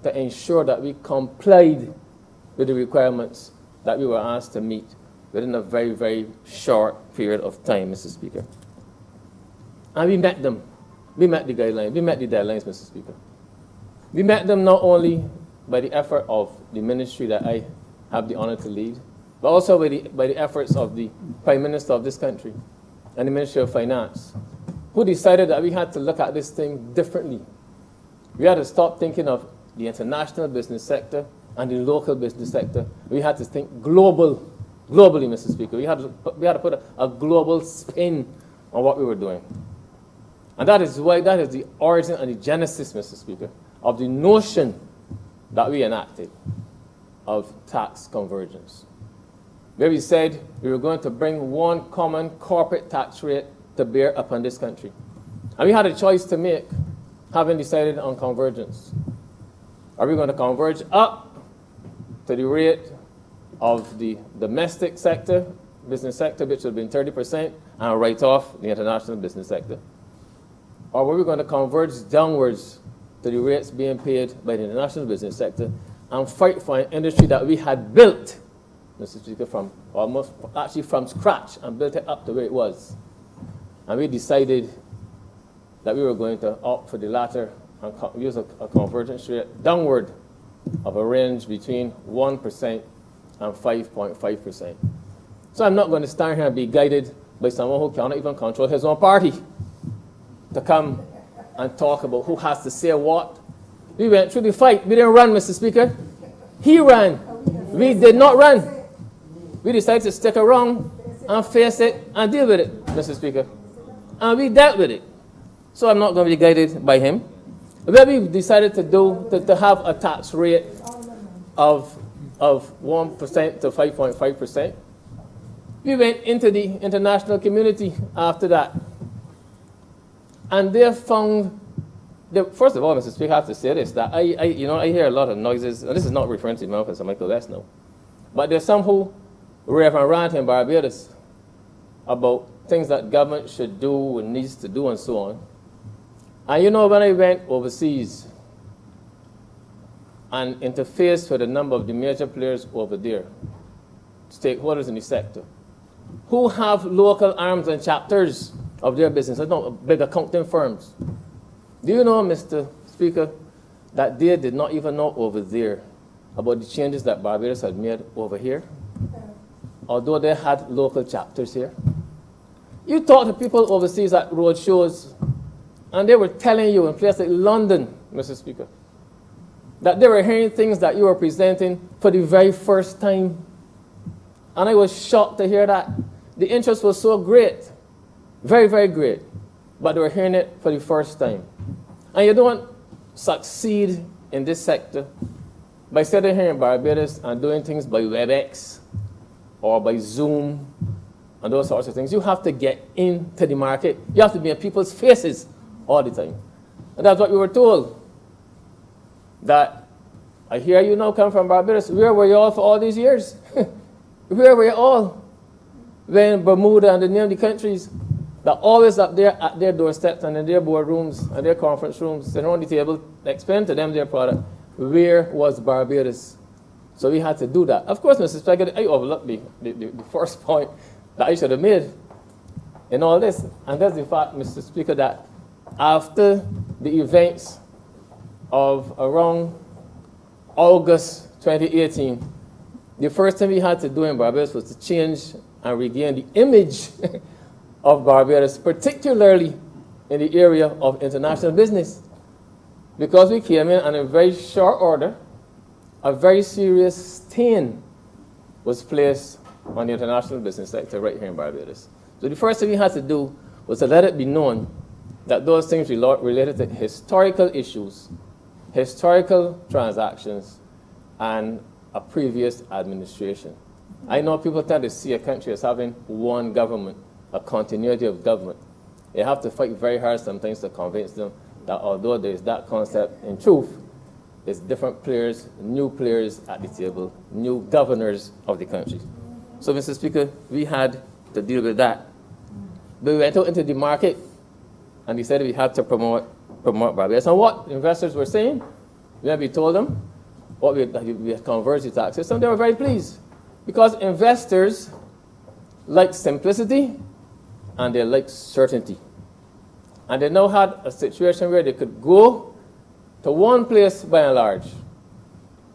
to ensure that we complied with the requirements that we were asked to meet within a very, very short period of time, Mr. Speaker. And we met them. We met the guidelines. We met the deadlines, Mr. Speaker. We met them not only by the effort of the ministry that I have the honor to lead, but also by the efforts of the Prime Minister of this country and the Ministry of Finance, who decided that we had to look at this thing differently. We had to stop thinking of the international business sector and the local business sector. We had to think globally, Mr. Speaker. We had to put a global spin on what we were doing. And that is the origin and the genesis, Mr. Speaker, of the notion that we enacted of tax convergence, where we said we were going to bring one common corporate tax rate to bear upon this country. And we had a choice to make, having decided on convergence. Are we going to converge up to the rate of the domestic sector, business sector, which would have been 30%, and write off the international business sector? Or were we going to converge downwards to the rates being paid by the international business sector and fight for an industry that we had built, Mr. Speaker, from scratch, and built it up the way it was? And we decided that we were going to opt for the latter and use a convergence rate downward of a range between 1% and 5.5%. So I'm not going to stand here and be guided by someone who cannot even control his own party to come and talk about who has to say what. We went through the fight. We didn't run, Mr. Speaker. He ran. We did not run. We decided to stick around and face it and deal with it, Mr. Speaker. And we dealt with it. So I'm not going to be guided by him. What we decided to do, to have a tax rate of 1% to 5.5%. We went into the international community after that. And they found, first of all, Mr. Speaker, I have to say this, that I hear a lot of noises, and this is not referring to Professor Michael West now, but there's some who rave and rant in Barbados about things that government should do and needs to do and so on. And when I went overseas and interfaced with a number of the major players over there, stakeholders in the sector, who have local arms and chapters of their business, big accounting firms. Do you know, Mr. Speaker, that they did not even know over there about the changes that Barbados had made over here, although they had local chapters here? You talk to people overseas at road shows, and they were telling you in places like London, Mr. Speaker, that they were hearing things that you were presenting for the very first time. And I was shocked to hear that. The interest was so great, very, very great, but they were hearing it for the first time. And you don't succeed in this sector by sitting here in Barbados and doing things by WebEx or by Zoom and those sorts of things, you have to get into the market. You have to be in people's faces all the time. And that's what we were told. That I hear you now come from Barbados. Where were you all for all these years? Where were you all? When Bermuda and the name of the countries that always up there at their doorsteps and in their boardrooms and their conference rooms, sitting around the table, explain to them their product. Where was Barbados? So we had to do that. Of course, Mr. Speaker, I overlooked the first point that I should have made in all this. And that's the fact, Mr. Speaker, that after the events of around August 2018, the first thing we had to do in Barbados was to change and regain the image of Barbados, particularly in the area of international business. Because we came in and in very short order, a very serious stain was placed on the international business sector right here in Barbados. So the first thing we had to do was to let it be known that those things related to historical issues, historical transactions, and a previous administration. I know people tend to see a country as having one government, a continuity of government. They have to fight very hard sometimes to convince them that although there is that concept, in truth, there's different players, new players at the table, new governors of the country. So, Mr. Speaker, we had to deal with that. But we went out into the market and decided we had to promote Barbados. And what investors were saying, when we told them what we had converged the tax system, they were very pleased. Because investors like simplicity and they like certainty. And they now had a situation where they could go to one place by and large,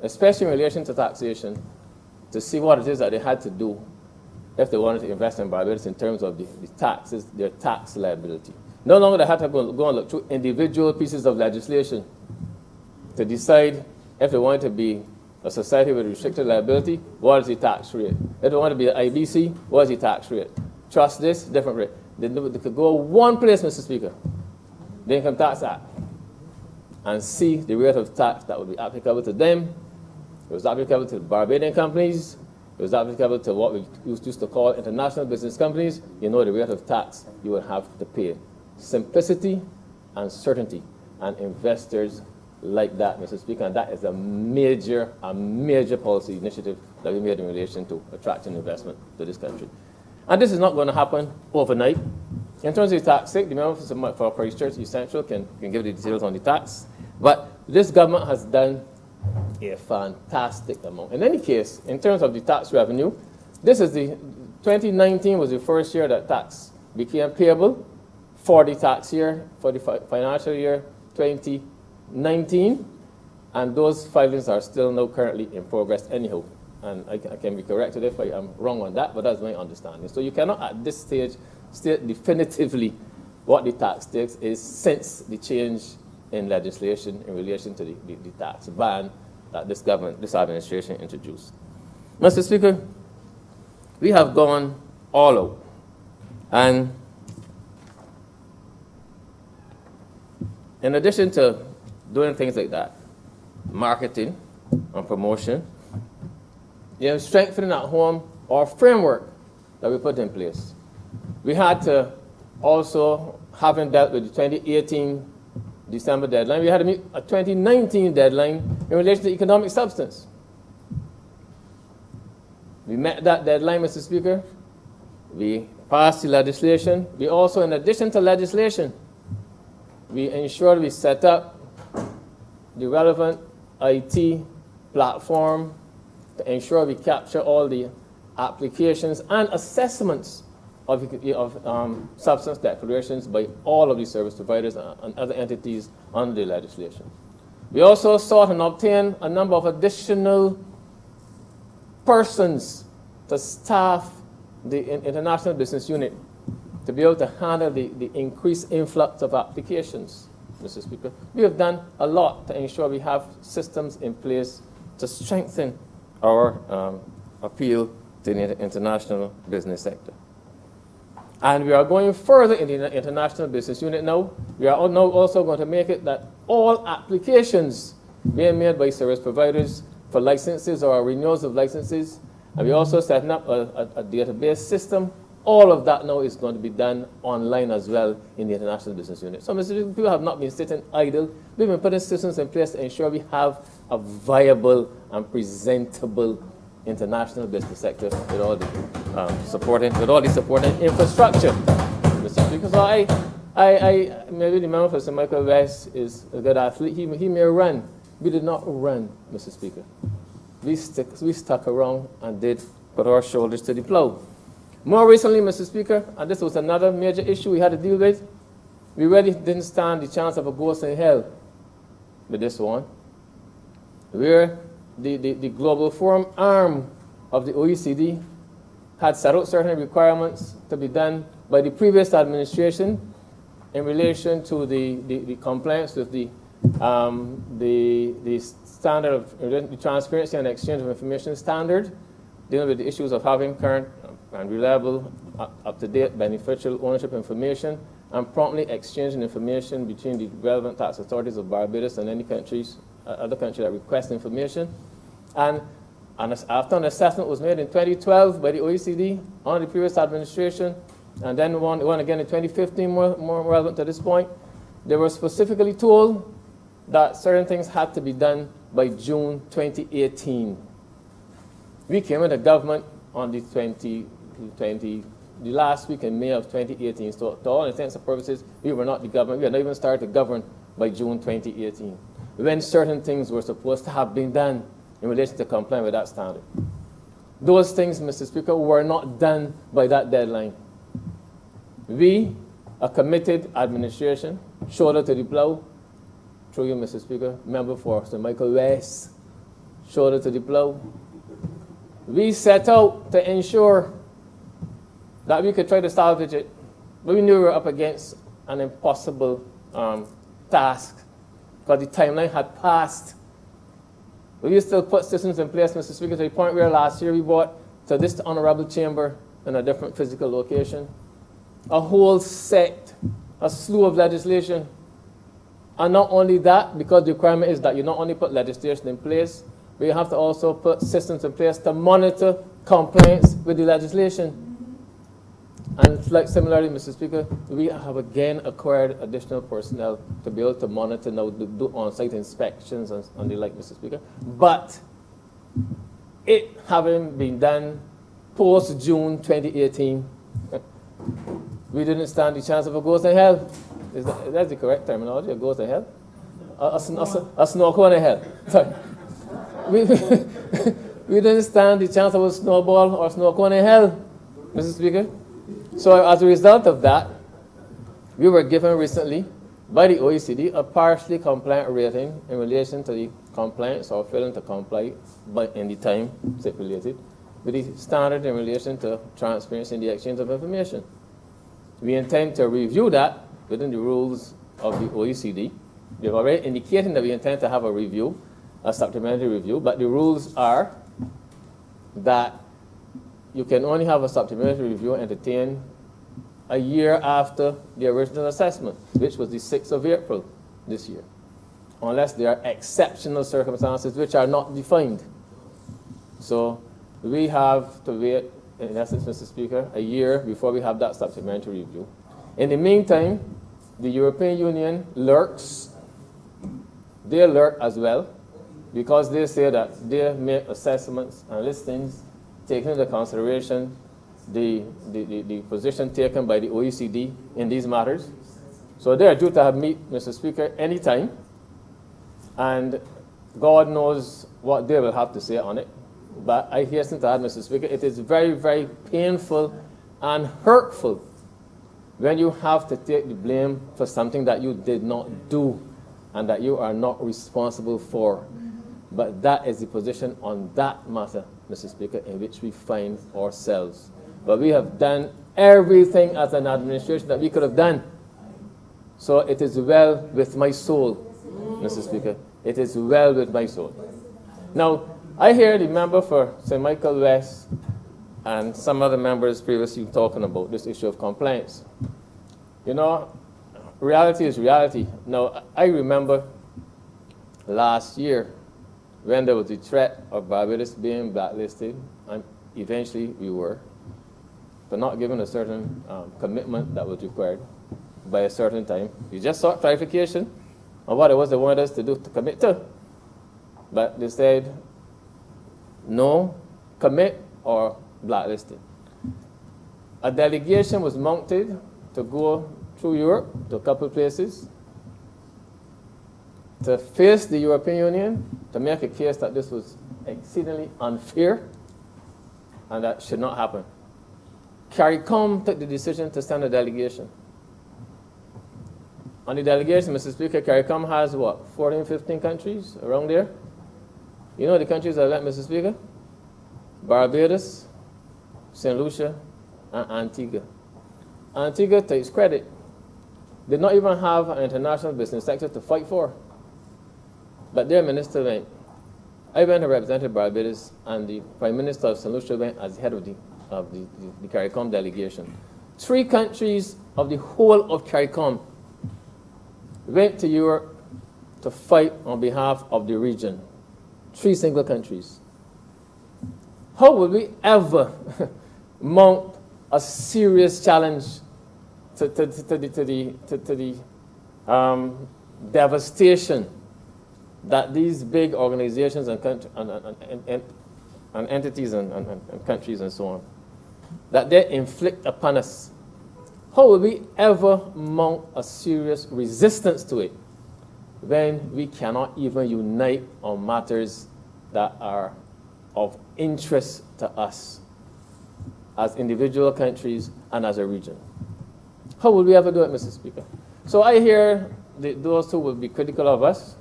especially in relation to taxation, to see what it is that they had to do if they wanted to invest in Barbados in terms of the taxes, their tax liability. No longer they had to go and look through individual pieces of legislation to decide if they wanted to be a society with restricted liability, what is the tax rate? If they want to be an IBC, what is the tax rate? Trust this, different rate. They could go one place, Mr. Speaker, the Income Tax Act, and see the rate of tax that would be applicable to them. It was applicable to the Barbadian companies. It was applicable to what we used to call international business companies. You know the rate of tax you would have to pay. Simplicity and certainty. And investors like that, Mr. Speaker, and that is a major policy initiative that we made in relation to attracting investment to this country. And this is not going to happen overnight. In terms of the tax, the member for Christchurch East Central can give the details on the tax. But this government has done a fantastic amount. In any case, in terms of the tax revenue, 2019 was the first year that tax became payable for the tax year, for the financial year 2019, and those filings are still now currently in progress anyhow. And I can be corrected if I am wrong on that, but that's my understanding. So you cannot at this stage state definitively what the tax takes is since the change in legislation in relation to the tax ban that this administration introduced. Mr. Speaker, we have gone all out. And in addition to doing things like that, marketing and promotion, strengthening at home our framework that we put in place. We had to also, having dealt with the 2018 December deadline, we had to meet a 2019 deadline in relation to economic substance. We met that deadline, Mr. Speaker. We passed the legislation. We also, in addition to legislation, we ensured we set up the relevant IT platform to ensure we capture all the applications and assessments of substance declarations by all of the service providers and other entities under the legislation. We also sought and obtained a number of additional persons to staff the International Business Unit to be able to handle the increased influx of applications, Mr. Speaker. We have done a lot to ensure we have systems in place to strengthen our appeal to the international business sector. And we are going further in the International Business Unit now. We are now also going to make it that all applications being made by service providers for licenses or renewals of licenses, and we're also setting up a database system All of that now is going to be done online as well in the International Business Unit. So, Mr. Speaker, people have not been sitting idle. We've been putting systems in place to ensure we have a viable and presentable international business sector with all the supporting infrastructure, Mr. Speaker. So I maybe the member for St. Michael West is a good athlete. He may run. We did not run, Mr. Speaker. We stuck around and did put our shoulders to the plow. More recently, Mr. Speaker, and this was another major issue we had to deal with, we really didn't stand the chance of a ghost in hell with this one, where the Global Forum arm of the OECD had set out certain requirements to be done by the previous administration in relation to the compliance with the standard of the transparency and exchange of information standard, dealing with the issues of having current and reliable, up-to-date beneficial ownership information, and promptly exchanging information between the relevant tax authorities of Barbados and any other country that request information. And after an assessment was made in 2012 by the OECD on the previous administration, and then one again in 2015, more relevant to this point, they were specifically told that certain things had to be done by June 2018. We came into government on the last week in May of 2018. So to all intents and purposes, we were not the government. We had not even started to govern by June 2018, when certain things were supposed to have been done in relation to complying with that standard. Those things, Mr. Speaker, were not done by that deadline. We, a committed administration, shoulder to the plow, through you, Mr. Speaker, member for St. Michael West, shoulder to the plow. We set out to ensure that we could try to salvage it, but we knew we were up against an impossible task because the timeline had passed. But we still put systems in place, Mr. Speaker, to the point where last year we brought to this honorable chamber in a different physical location a whole set, a slew of legislation. And not only that, because the requirement is that you not only put legislation in place, but you have to also put systems in place to monitor compliance with the legislation. And like similarly, Mr. Speaker, we have again acquired additional personnel to be able to monitor now, do on-site inspections and the like, Mr. Speaker. But it having been done post-June 2018, we didn't stand the chance of a ghost in hell. That's the correct terminology, a ghost in hell? A snowball in hell. Sorry. We didn't stand the chance of a snowball or snow cone in hell, Mr. Speaker. So as a result of that, we were given recently by the OECD a partially compliant rating in relation to the compliance or failing to comply in the time stipulated with the standard in relation to transparency in the exchange of information. We intend to review that within the rules of the OECD. We have already indicated that we intend to have a review, a supplementary review, but the rules are that you can only have a supplementary review entertained a year after the original assessment, which was the 6th of April this year, unless there are exceptional circumstances which are not defined. So we have to wait, in essence, Mr. Speaker, a year before we have that supplementary review. In the meantime, the European Union lurks. They lurk as well, because they say that they make assessments and listings taking into consideration the position taken by the OECD in these matters. So they are due to have meet, Mr. Speaker, anytime, and God knows what they will have to say on it. But I hasten to add, Mr. Speaker, it is very, very painful and hurtful when you have to take the blame for something that you did not do and that you are not responsible for. But that is the position on that matter, Mr. Speaker, in which we find ourselves. But we have done everything as an administration that we could have done. So it is well with my soul, Mr. Speaker. It is well with my soul. Now, I hear the member for St. Michael West and some other members previously talking about this issue of compliance. You know, reality is reality. Now, I remember last year when there was the threat of Barbados being blacklisted, and eventually we were. for not giving a certain commitment that was required by a certain time. You just sought clarification on what it was they wanted us to do, to commit to. But they said, no, commit or blacklisted. A delegation was mounted to go through Europe to a couple of places to face the European Union to make a case that this was exceedingly unfair and that should not happen. CARICOM took the decision to send a delegation. On the delegation, Mr. Speaker, CARICOM has what, 14, 15 countries around there? You know the countries that went, Mr. Speaker? Barbados, St. Lucia, and Antigua. Antigua, to its credit, did not even have an international business sector to fight for. But their minister went. I went and represented Barbados, and the Prime Minister of St. Lucia went as head of the CARICOM delegation. 3 countries of the whole of CARICOM went to Europe to fight on behalf of the region. 3 single countries. How would we ever mount a serious challenge to the devastation that these big organizations and entities and countries and so on, that they inflict upon us? How will we ever mount a serious resistance to it when we cannot even unite on matters that are of interest to us as individual countries and as a region? How will we ever do it, Mr. Speaker? So I hear those who will be critical of us,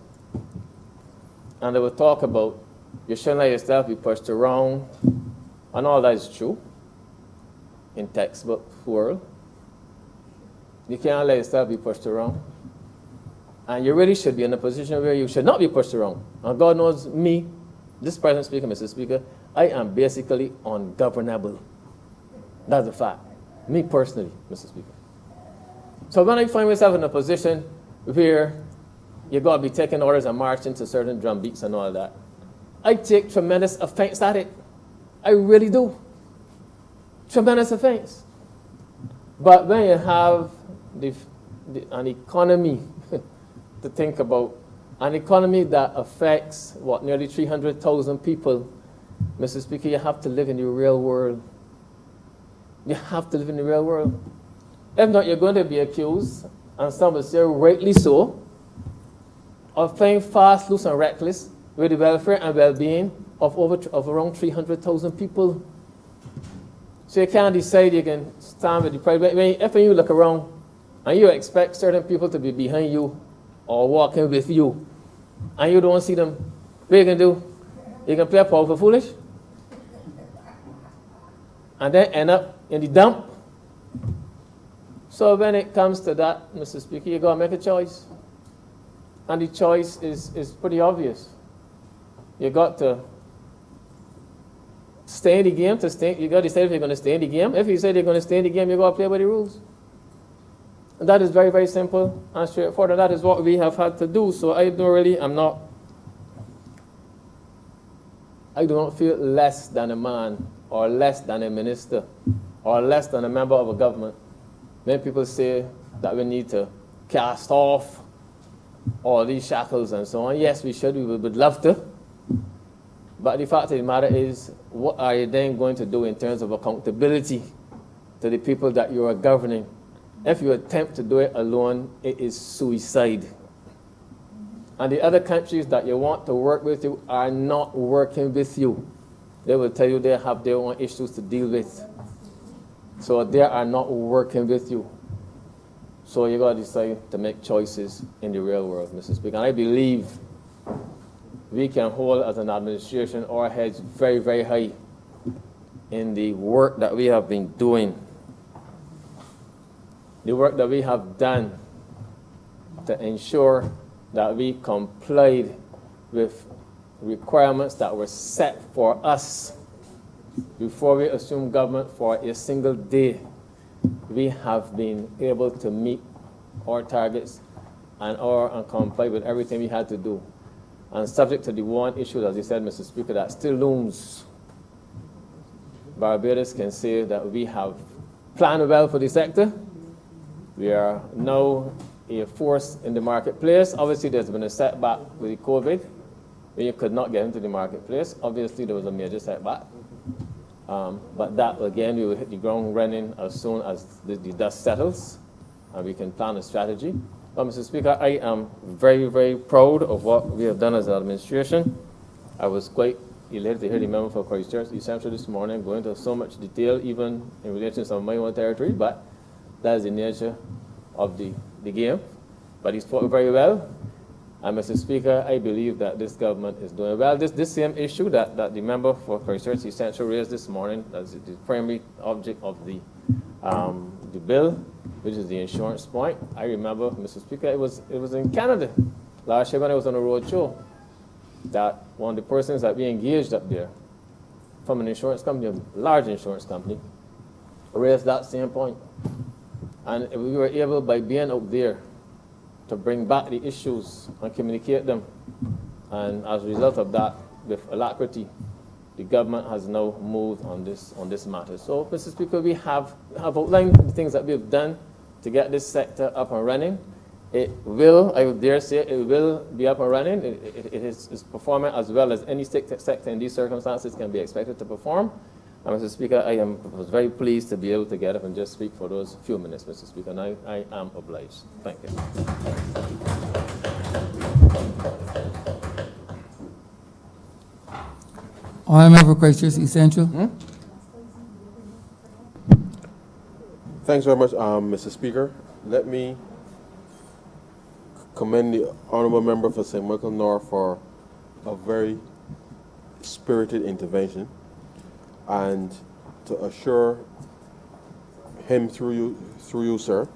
and they will talk about you shouldn't let yourself be pushed around, and all that is true in textbook world. You can't let yourself be pushed around. And you really should be in a position where you should not be pushed around. And God knows me, this present speaker, Mr. Speaker, I am basically ungovernable. That's a fact. Me personally, Mr. Speaker. So when I find myself in a position where you got to be taking orders and marching to certain drum beats and all that, I take tremendous offense at it. I really do. Tremendous offense. But when you have an economy to think about, an economy that affects, what, nearly 300,000 people, Mr. Speaker, you have to live in the real world. You have to live in the real world. If not, you're going to be accused, and some will say rightly so, of playing fast, loose, and reckless with the welfare and well-being of around 300,000 people. So you can't decide you can stand with the private. If you look around and you expect certain people to be behind you or walking with you, and you don't see them, what you can do? You can play powerful foolish and then end up in the dump. So when it comes to that, Mr. Speaker, you got to make a choice. And the choice is pretty obvious. You got to stay in the game. You got to decide if you're going to stay in the game. If you say you're going to stay in the game, you got to play by the rules. And that is very, very simple and straightforward. And that is what we have had to do. So I do not feel less than a man or less than a minister or less than a member of a government when people say that we need to cast off all these shackles and so on. Yes, we should. We would love to. But the fact of the matter is, what are you then going to do in terms of accountability to the people that you are governing? If you attempt to do it alone, it is suicide. And the other countries that you want to work with you are not working with you. They will tell you they have their own issues to deal with. So they are not working with you. So you got to decide to make choices in the real world, Mr. Speaker. And I believe we can hold as an administration our heads very, very high in the work that we have been doing, the work that we have done to ensure that we complied with requirements that were set for us before we assumed government for a single day. We have been able to meet our targets and comply with everything we had to do. And subject to the one issue, as you said, Mr. Speaker, that still looms, Barbados can say that we have planned well for the sector. We are now a force in the marketplace. Obviously, there's been a setback with the COVID, when you could not get into the marketplace. Obviously, there was a major setback. But that, again, we will hit the ground running as soon as the dust settles, and we can plan a strategy. Mr. Speaker, I am very, very proud of what we have done as an administration. I was quite elated to hear the member for Christchurch East Central this morning go into so much detail, even in relation to some of my own territory, but that is the nature of the game. But he spoke very well. And Mr. Speaker, I believe that this government is doing well. This same issue that the member for Christchurch East Central raised this morning, that's the primary object of the bill, which is the insurance point. I remember, Mr. Speaker, it was in Canada last year when I was on a road show, that one of the persons that we engaged up there from an insurance company, a large insurance company, raised that same point. And we were able, by being out there, to bring back the issues and communicate them. And as a result of that, with alacrity, the government has now moved on this matter. So, Mr. Speaker, we have outlined the things that we've done to get this sector up and running. It will, I would dare say, it will be up and running. It is performing as well as any sector in these circumstances can be expected to perform. And Mr. Speaker, I was very pleased to be able to get up and just speak for those few minutes, Mr. Speaker, and I am obliged. Thank you. Honourable member for Christchurch East Central. Thanks very much, Mr. Speaker. Let me commend the honourable member for St. Michael North for a very spirited intervention, and to assure him through you, sir,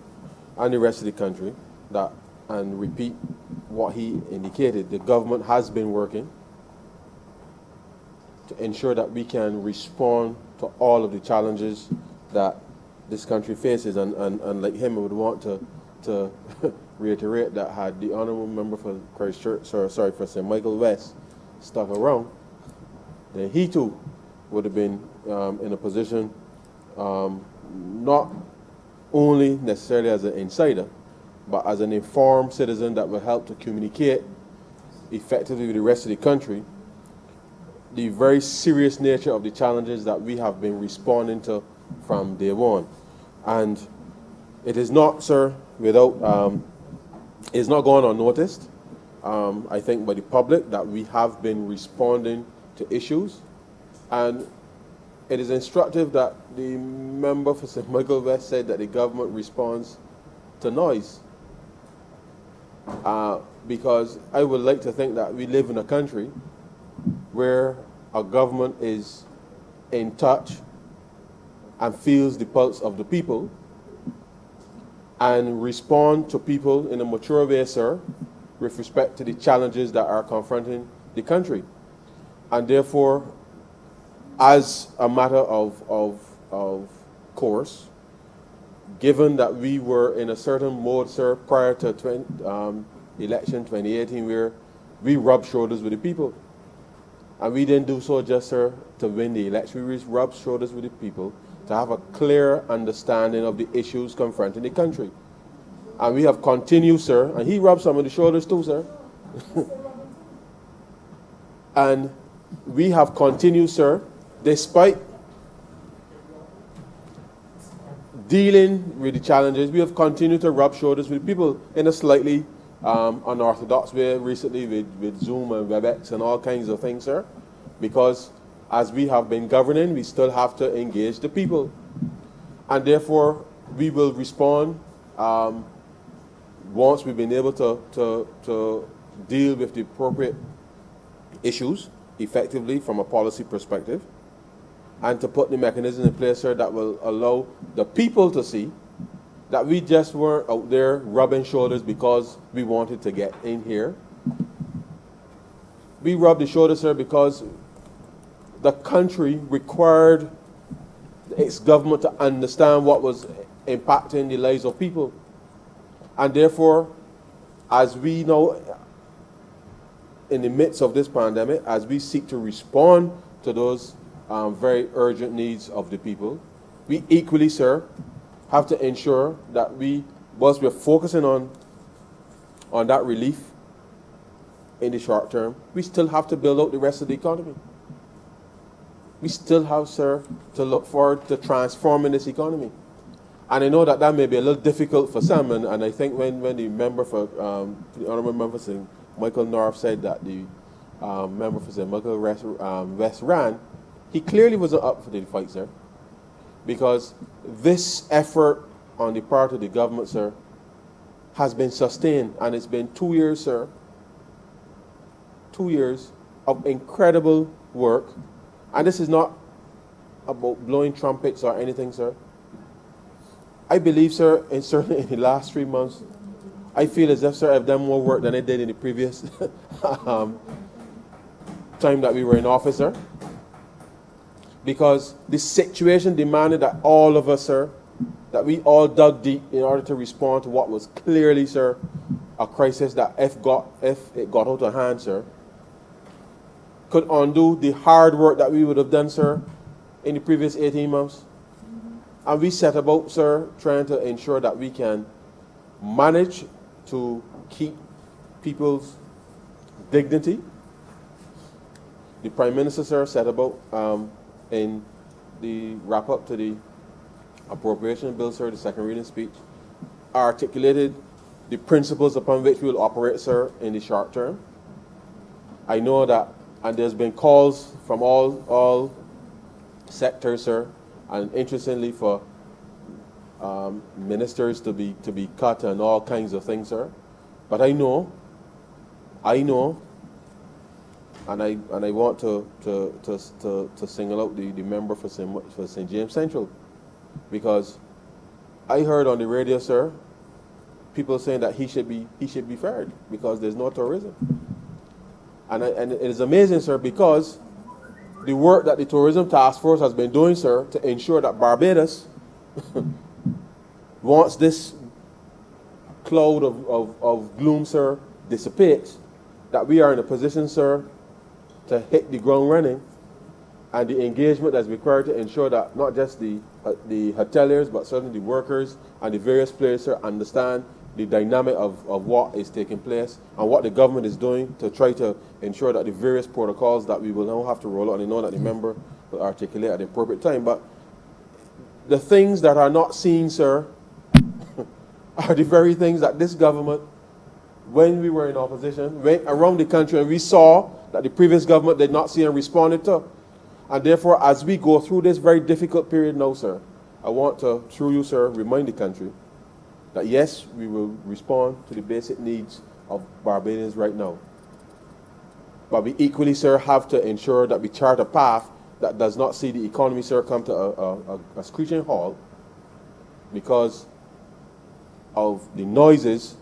and the rest of the country that, and repeat what he indicated, the government has been working to ensure that we can respond to all of the challenges that this country faces. And like him, I would want to reiterate that had the honourable member for Christchurch, for St. Michael West stuck around, then he too would have been in a position not only necessarily as an insider, but as an informed citizen that will help to communicate effectively with the rest of the country the very serious nature of the challenges that we have been responding to from day one. And it is not, sir, without, it's not gone unnoticed, I think, by the public that we have been responding to issues. And it is instructive that the member for St. Michael West said that the government responds to noise. Because I would like to think that we live in a country where a government is in touch and feels the pulse of the people and respond to people in a mature way, sir, with respect to the challenges that are confronting the country. And therefore, as a matter of course, given that we were in a certain mode, sir, prior to election 2018, where we rubbed shoulders with the people. And we didn't do so just, sir, to win the election. We rubbed shoulders with the people to have a clear understanding of the issues confronting the country. And we have continued, sir, and he rubbed some of the shoulders too, sir. And we have continued, sir, despite dealing with the challenges, we have continued to rub shoulders with people in a slightly unorthodox way recently with Zoom and WebEx and all kinds of things, sir. Because as we have been governing, we still have to engage the people. And therefore, we will respond once we've been able to deal with the appropriate issues effectively from a policy perspective, and to put the mechanism in place, sir, that will allow the people to see that we just weren't out there rubbing shoulders because we wanted to get in here. We rubbed the shoulders, sir, because the country required its government to understand what was impacting the lives of people. And therefore, as we know, in the midst of this pandemic, as we seek to respond to those very urgent needs of the people, we equally, sir, have to ensure that whilst we're focusing on that relief in the short term, we still have to build out the rest of the economy. We still have, sir, to look forward to transforming this economy. And I know that may be a little difficult for some, and I think when the member for, the honourable member for St. Michael North said that the member for St. Michael West ran, he clearly wasn't up for the fight, sir. Because this effort on the part of the government, sir, has been sustained, and it's been 2 years, sir. 2 years of incredible work. And this is not about blowing trumpets or anything, sir. I believe, sir, and certainly in the last 3 months, I feel as if, sir, I've done more work than I did in the previous time that we were in office, sir. Because the situation demanded that all of us, sir, that we all dug deep in order to respond to what was clearly, sir, a crisis that if it got out of hand, sir, could undo the hard work that we would have done, sir, in the previous 18 months. And we set about, sir, trying to ensure that we can manage to keep people's dignity. The Prime Minister, sir, set about in the wrap-up to the appropriation bill, sir, the second reading speech, articulated the principles upon which we will operate, sir, in the short term. I know that, and there's been calls from all sectors, sir, and interestingly for ministers to be cut and all kinds of things, sir. But I know, and I want to single out the member for St. James Central, because I heard on the radio, sir, people saying that he should be fired because there's no tourism. And it is amazing, sir, because the work that the Tourism Task Force has been doing, sir, to ensure that Barbados, once this cloud of gloom, sir, dissipates, that we are in a position, sir, to hit the ground running, and the engagement that's required to ensure that not just the hoteliers, but certainly the workers and the various players, sir, understand the dynamic of what is taking place and what the government is doing to try to ensure that the various protocols that we will now have to roll out, and I know that the member will articulate at the appropriate time, but the things that are not seen, sir, are the very things that this government, when we were in opposition, went around the country and we saw that the previous government did not see and responded to. And therefore, as we go through this very difficult period now, sir, I want to, through you, sir, remind the country that yes, we will respond to the basic needs of Barbadians right now. But we equally, sir, have to ensure that we chart a path that does not see the economy, sir, come to a screeching halt because of the noises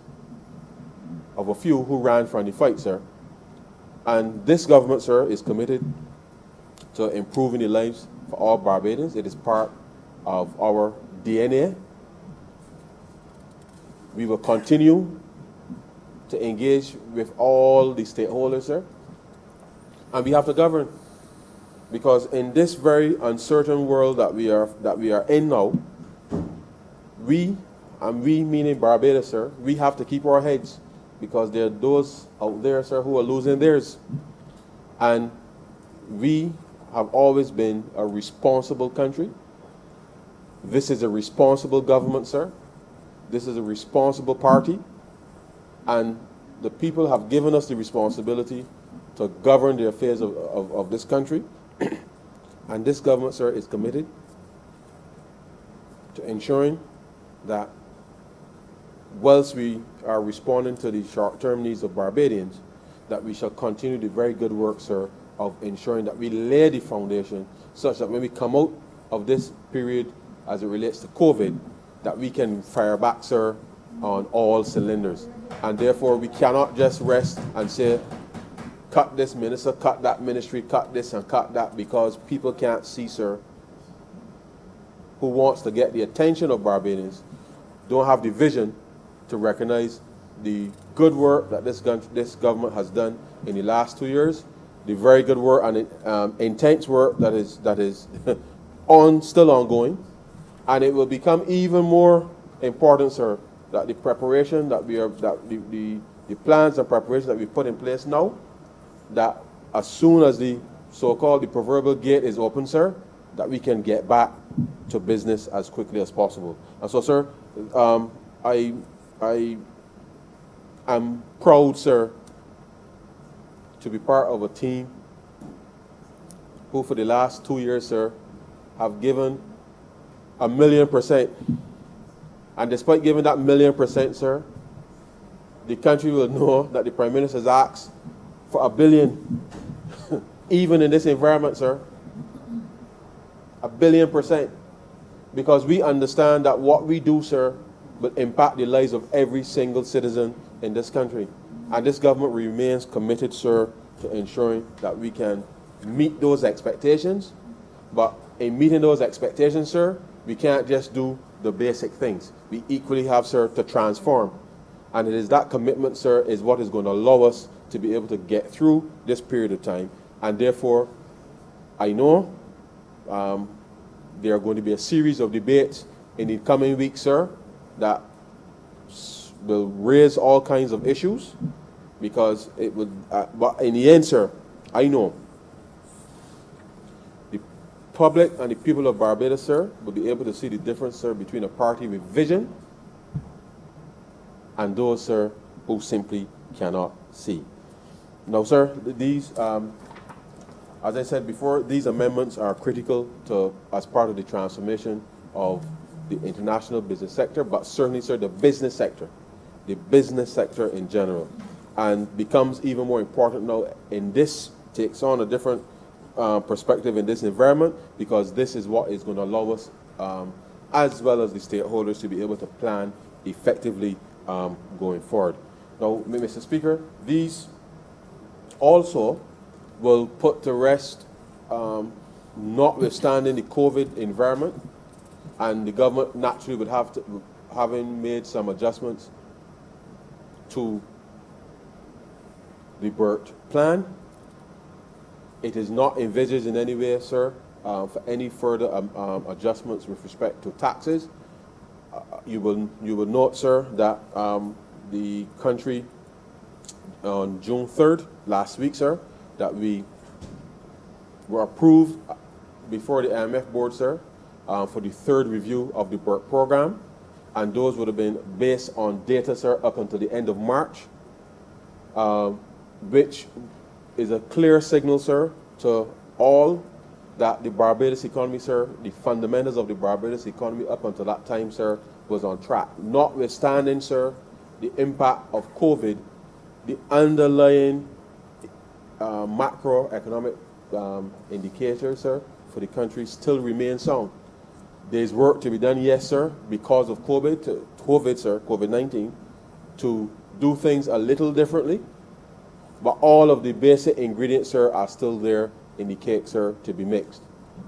of a few who ran from the fight, sir. And this government, sir, is committed to improving the lives for all Barbadians. It is part of our DNA. We will continue to engage with all the stakeholders, sir. And we have to govern. Because in this very uncertain world that we are in now, we meaning Barbados, sir, we have to keep our heads, because there are those out there, sir, who are losing theirs. And we have always been a responsible country. This is a responsible government, sir. This is a responsible party. And the people have given us the responsibility to govern the affairs of this country. And this government, sir, is committed to ensuring that whilst we are responding to the short-term needs of Barbadians, that we shall continue the very good work, sir, of ensuring that we lay the foundation such that when we come out of this period as it relates to COVID, that we can fire back, sir, on all cylinders. And therefore, we cannot just rest and say, cut this minister, cut that ministry, cut this and cut that, because people can't see, sir, who wants to get the attention of Barbadians, don't have the vision to recognize the good work that this government has done in the last 2 years, the very good work and intense work that is still ongoing, And it will become even more important, sir, that the preparation that we are, that the plans and preparations that we put in place now, that as soon as the so-called the proverbial gate is open, sir, that we can get back to business as quickly as possible. And so, sir, I am proud, sir, to be part of a team who for the last 2 years, sir, have given 1,000,000%. And despite giving that 1,000,000%, sir, the country will know that the Prime Minister's asked for 1 billion, even in this environment, sir. 1,000,000,000%. Because we understand that what we do, sir, will impact the lives of every single citizen in this country. And this government remains committed, sir, to ensuring that we can meet those expectations. But in meeting those expectations, sir, we can't just do the basic things. We equally have, sir, to transform. And it is that commitment, sir, is what is going to allow us to be able to get through this period of time. And therefore, I know there are going to be a series of debates in the coming weeks, sir, that will raise all kinds of issues, because it would, but in the end, sir, I know the public and the people of Barbados, sir, will be able to see the difference, sir, between a party with vision and those, sir, who simply cannot see. Now, sir, these, as I said before, these amendments are critical to, as part of the transformation of the international business sector, but certainly, sir, the business sector in general, and becomes even more important now in this, takes on a different perspective in this environment, because this is what is going to allow us, as well as the stakeholders, to be able to plan effectively going forward. Now, Mr. Speaker, these also will put to rest, notwithstanding the COVID environment, and the government naturally would have to, having made some adjustments to the BERT plan. It is not envisaged in any way, sir, for any further adjustments with respect to taxes. You will note, sir, that the country on June 3rd, last week, sir, that we were approved before the IMF board, sir, for the third review of the BERT program. And those would have been based on data, sir, up until the end of March, which is a clear signal, sir, to all that the Barbados economy, sir, the fundamentals of the Barbados economy up until that time, sir, was on track. Notwithstanding, sir, the impact of COVID, the underlying macroeconomic indicators, sir, for the country still remain sound. There's work to be done, yes, sir, because of COVID-19, to do things a little differently. But all of the basic ingredients, sir, are still there in the cake, sir, to be mixed.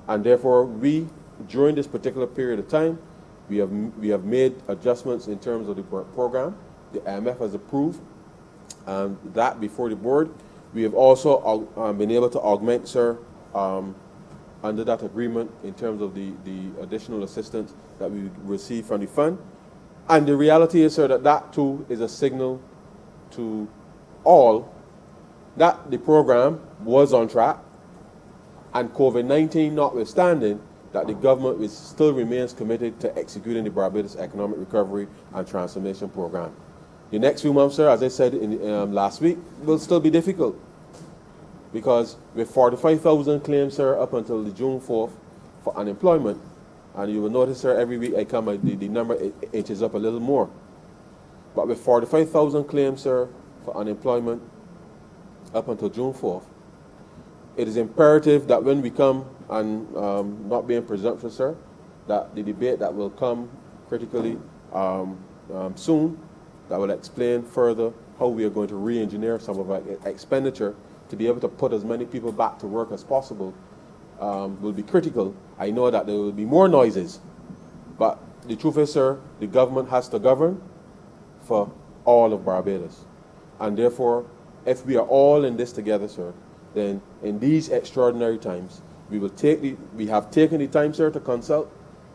And therefore, we, during this particular period of time, we have made adjustments in terms of the program. The IMF has approved that before the board. We have also been able to augment, sir, under that agreement in terms of the additional assistance that we receive from the fund. And the reality is, sir, that too is a signal to all that the program was on track, and COVID-19 notwithstanding, that the government still remains committed to executing the Barbados Economic Recovery and Transformation Program. The next few months, sir, as I said last week, will still be difficult, because with 45,000 claims, sir, up until the June 4th for unemployment, and you will notice, sir, every week I come, the number inches up a little more. But with 45,000 claims, sir, for unemployment up until June 4th, it is imperative that when we come, and not being presumptuous, sir, that the debate that will come critically soon, that will explain further how we are going to re-engineer some of our expenditure to be able to put as many people back to work as possible, will be critical. I know that there will be more noises, but the truth is, sir, the government has to govern for all of Barbados. And therefore, if we are all in this together, sir, then in these extraordinary times, we have taken the time, sir, to consult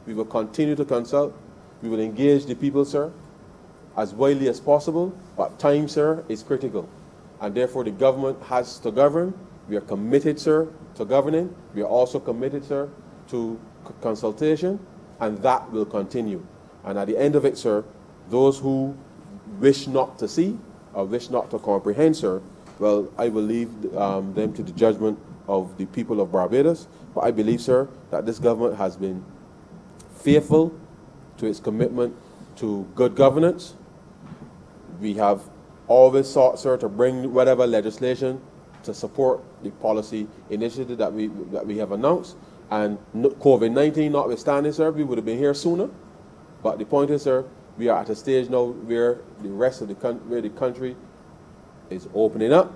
We will continue to consult. We will engage the people, sir, as widely as possible. But time, sir, is critical. And therefore, the government has to govern. We are committed, sir, to governing. We are also committed, sir, to consultation. And that will continue. And at the end of it, sir, those who wish not to see or wish not to comprehend, sir, well, I will leave them to the judgment of the people of Barbados. But I believe, sir, that this government has been faithful to its commitment to good governance. We have always sought, sir, to bring whatever legislation to support the policy initiative that we have announced. And COVID-19 notwithstanding, sir, we would have been here sooner. But the point is, sir, we are at a stage now where the rest of the country is opening up,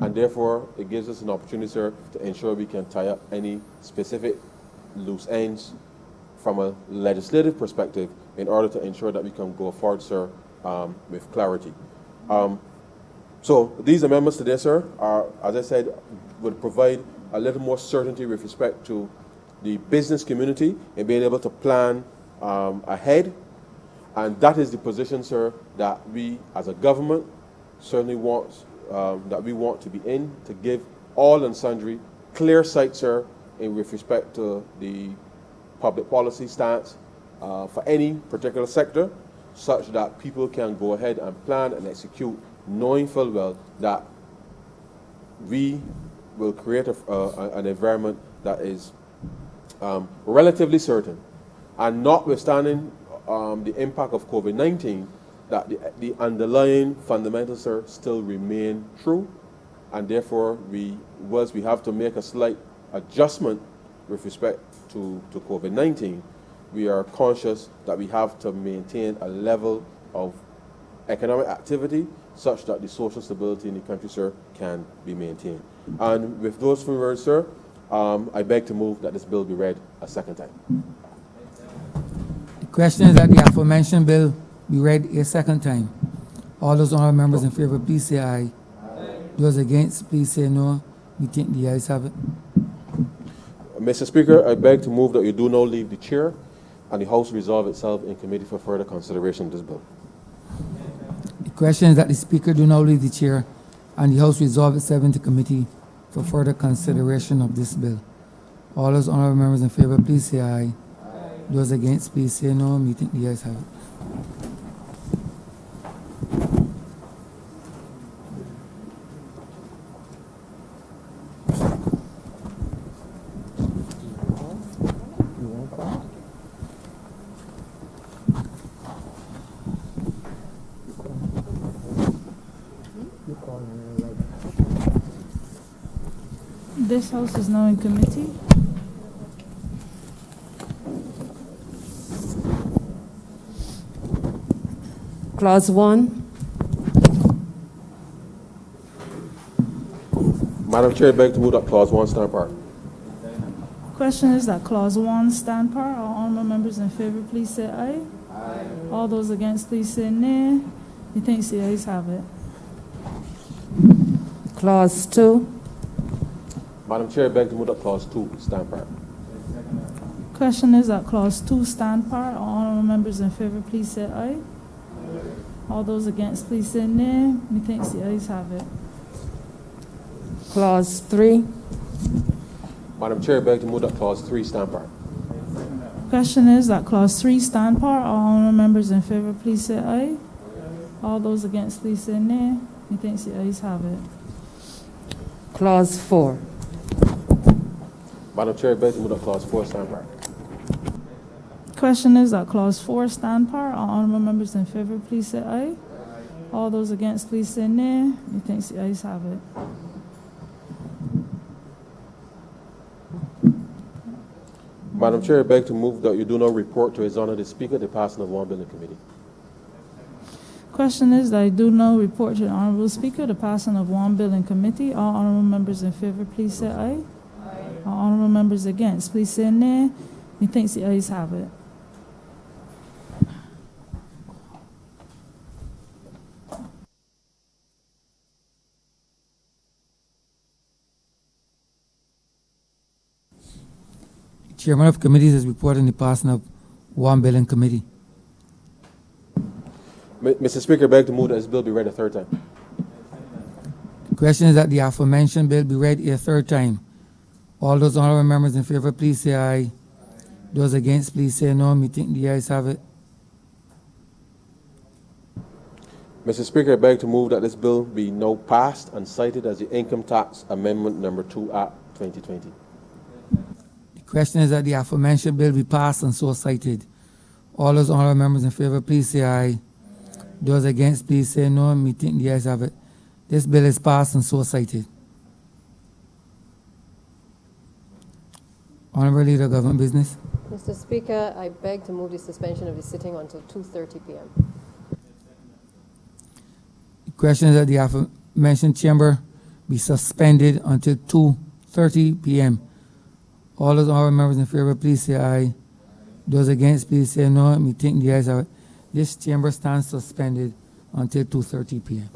and therefore it gives us an opportunity, sir, to ensure we can tie up any specific loose ends from a legislative perspective in order to ensure that we can go forward, sir, with clarity. So these amendments today, sir, are, as I said, would provide a little more certainty with respect to the business community in being able to plan ahead. And that is the position, sir, that we as a government certainly want to be in, to give all and sundry clear sight, sir, with respect to the public policy stance for any particular sector, such that people can go ahead and plan and execute, knowing full well that we will create an environment that is relatively certain, and notwithstanding the impact of COVID-19, that the underlying fundamentals, sir, still remain true, and therefore we have to make a slight adjustment with respect to COVID-19. We are conscious that we have to maintain a level of economic activity such that the social stability in the country, sir, can be maintained. And with those few words, sir, I beg to move that this bill be read a second time. The question is that the aforementioned bill be read a second time. All those honourable members in favour, please say aye. Those against, please say no. We think the ayes have it. Mr. Speaker, I beg to move that you do not leave the chair and the House resolve itself in committee for further consideration of this bill. The question is that the Speaker do not leave the chair and the House resolve itself into committee for further consideration of this bill. All those honourable members in favour, please say aye. Those against, please say no. We think the ayes have it. This House is now in committee. Clause 1. Madam Chair, I beg to move that Clause 1 stand part. Question is that Clause 1 stand par. All honourable members in favour, please say aye. Aye. All those against, please say nay. Methinks the ayes have it. Clause 2. Madam Chair, I beg to move that Clause 2 stand part. Question is that Clause 2 stand par. All honourable members in favour, please say aye. All those against, please say nay. Methinks the ayes have it. Clause 3. Madam Chair, I beg to move that Clause 3 stand part. Question is that Clause 3 stand par. All honourable members in favour, please say aye. All those against, please say nay. Methinks the ayes have it. Clause 4. Madam Chair, I beg to move that Clause 4 stand part. Question is that Clause 4 stand par. All honourable members in favour, please say aye. All those against, please say nay. Methinks the ayes have it. Madam Chair, I beg to move that you do not report to His Honour the Speaker the passing of one bill in committee. Question is that I do now report to the Honourable Speaker the passing of one bill in committee. All honourable members in favour, please say aye. Aye. All honourable members against, please say nay. Methinks the ayes have it. Chairman of committees has reported the passing of one bill in committee. Mr. Speaker, I beg to move that this bill be read a third time. The question is that the aforementioned bill be read a third time. All those honorable members in favor, please say aye. Those against, please say no. Me think the ayes have it. Mr. Speaker, I beg to move that this bill be now passed and cited as the Income Tax Amendment Number 2 Act 2020. The question is that the aforementioned bill be passed and so cited. All those honorable members in favor, please say aye. Those against, please say no. Me think the ayes have it. This bill is passed and so cited. Honorable Leader of Government Business. Mr. Speaker, I beg to move the suspension of the sitting until 2:30 p.m. The question is that the aforementioned chamber be suspended until 2:30 p.m. All those honorable members in favor, please say aye. Those against, please say no. Me think the ayes have it. This chamber stands suspended until 2:30 p.m.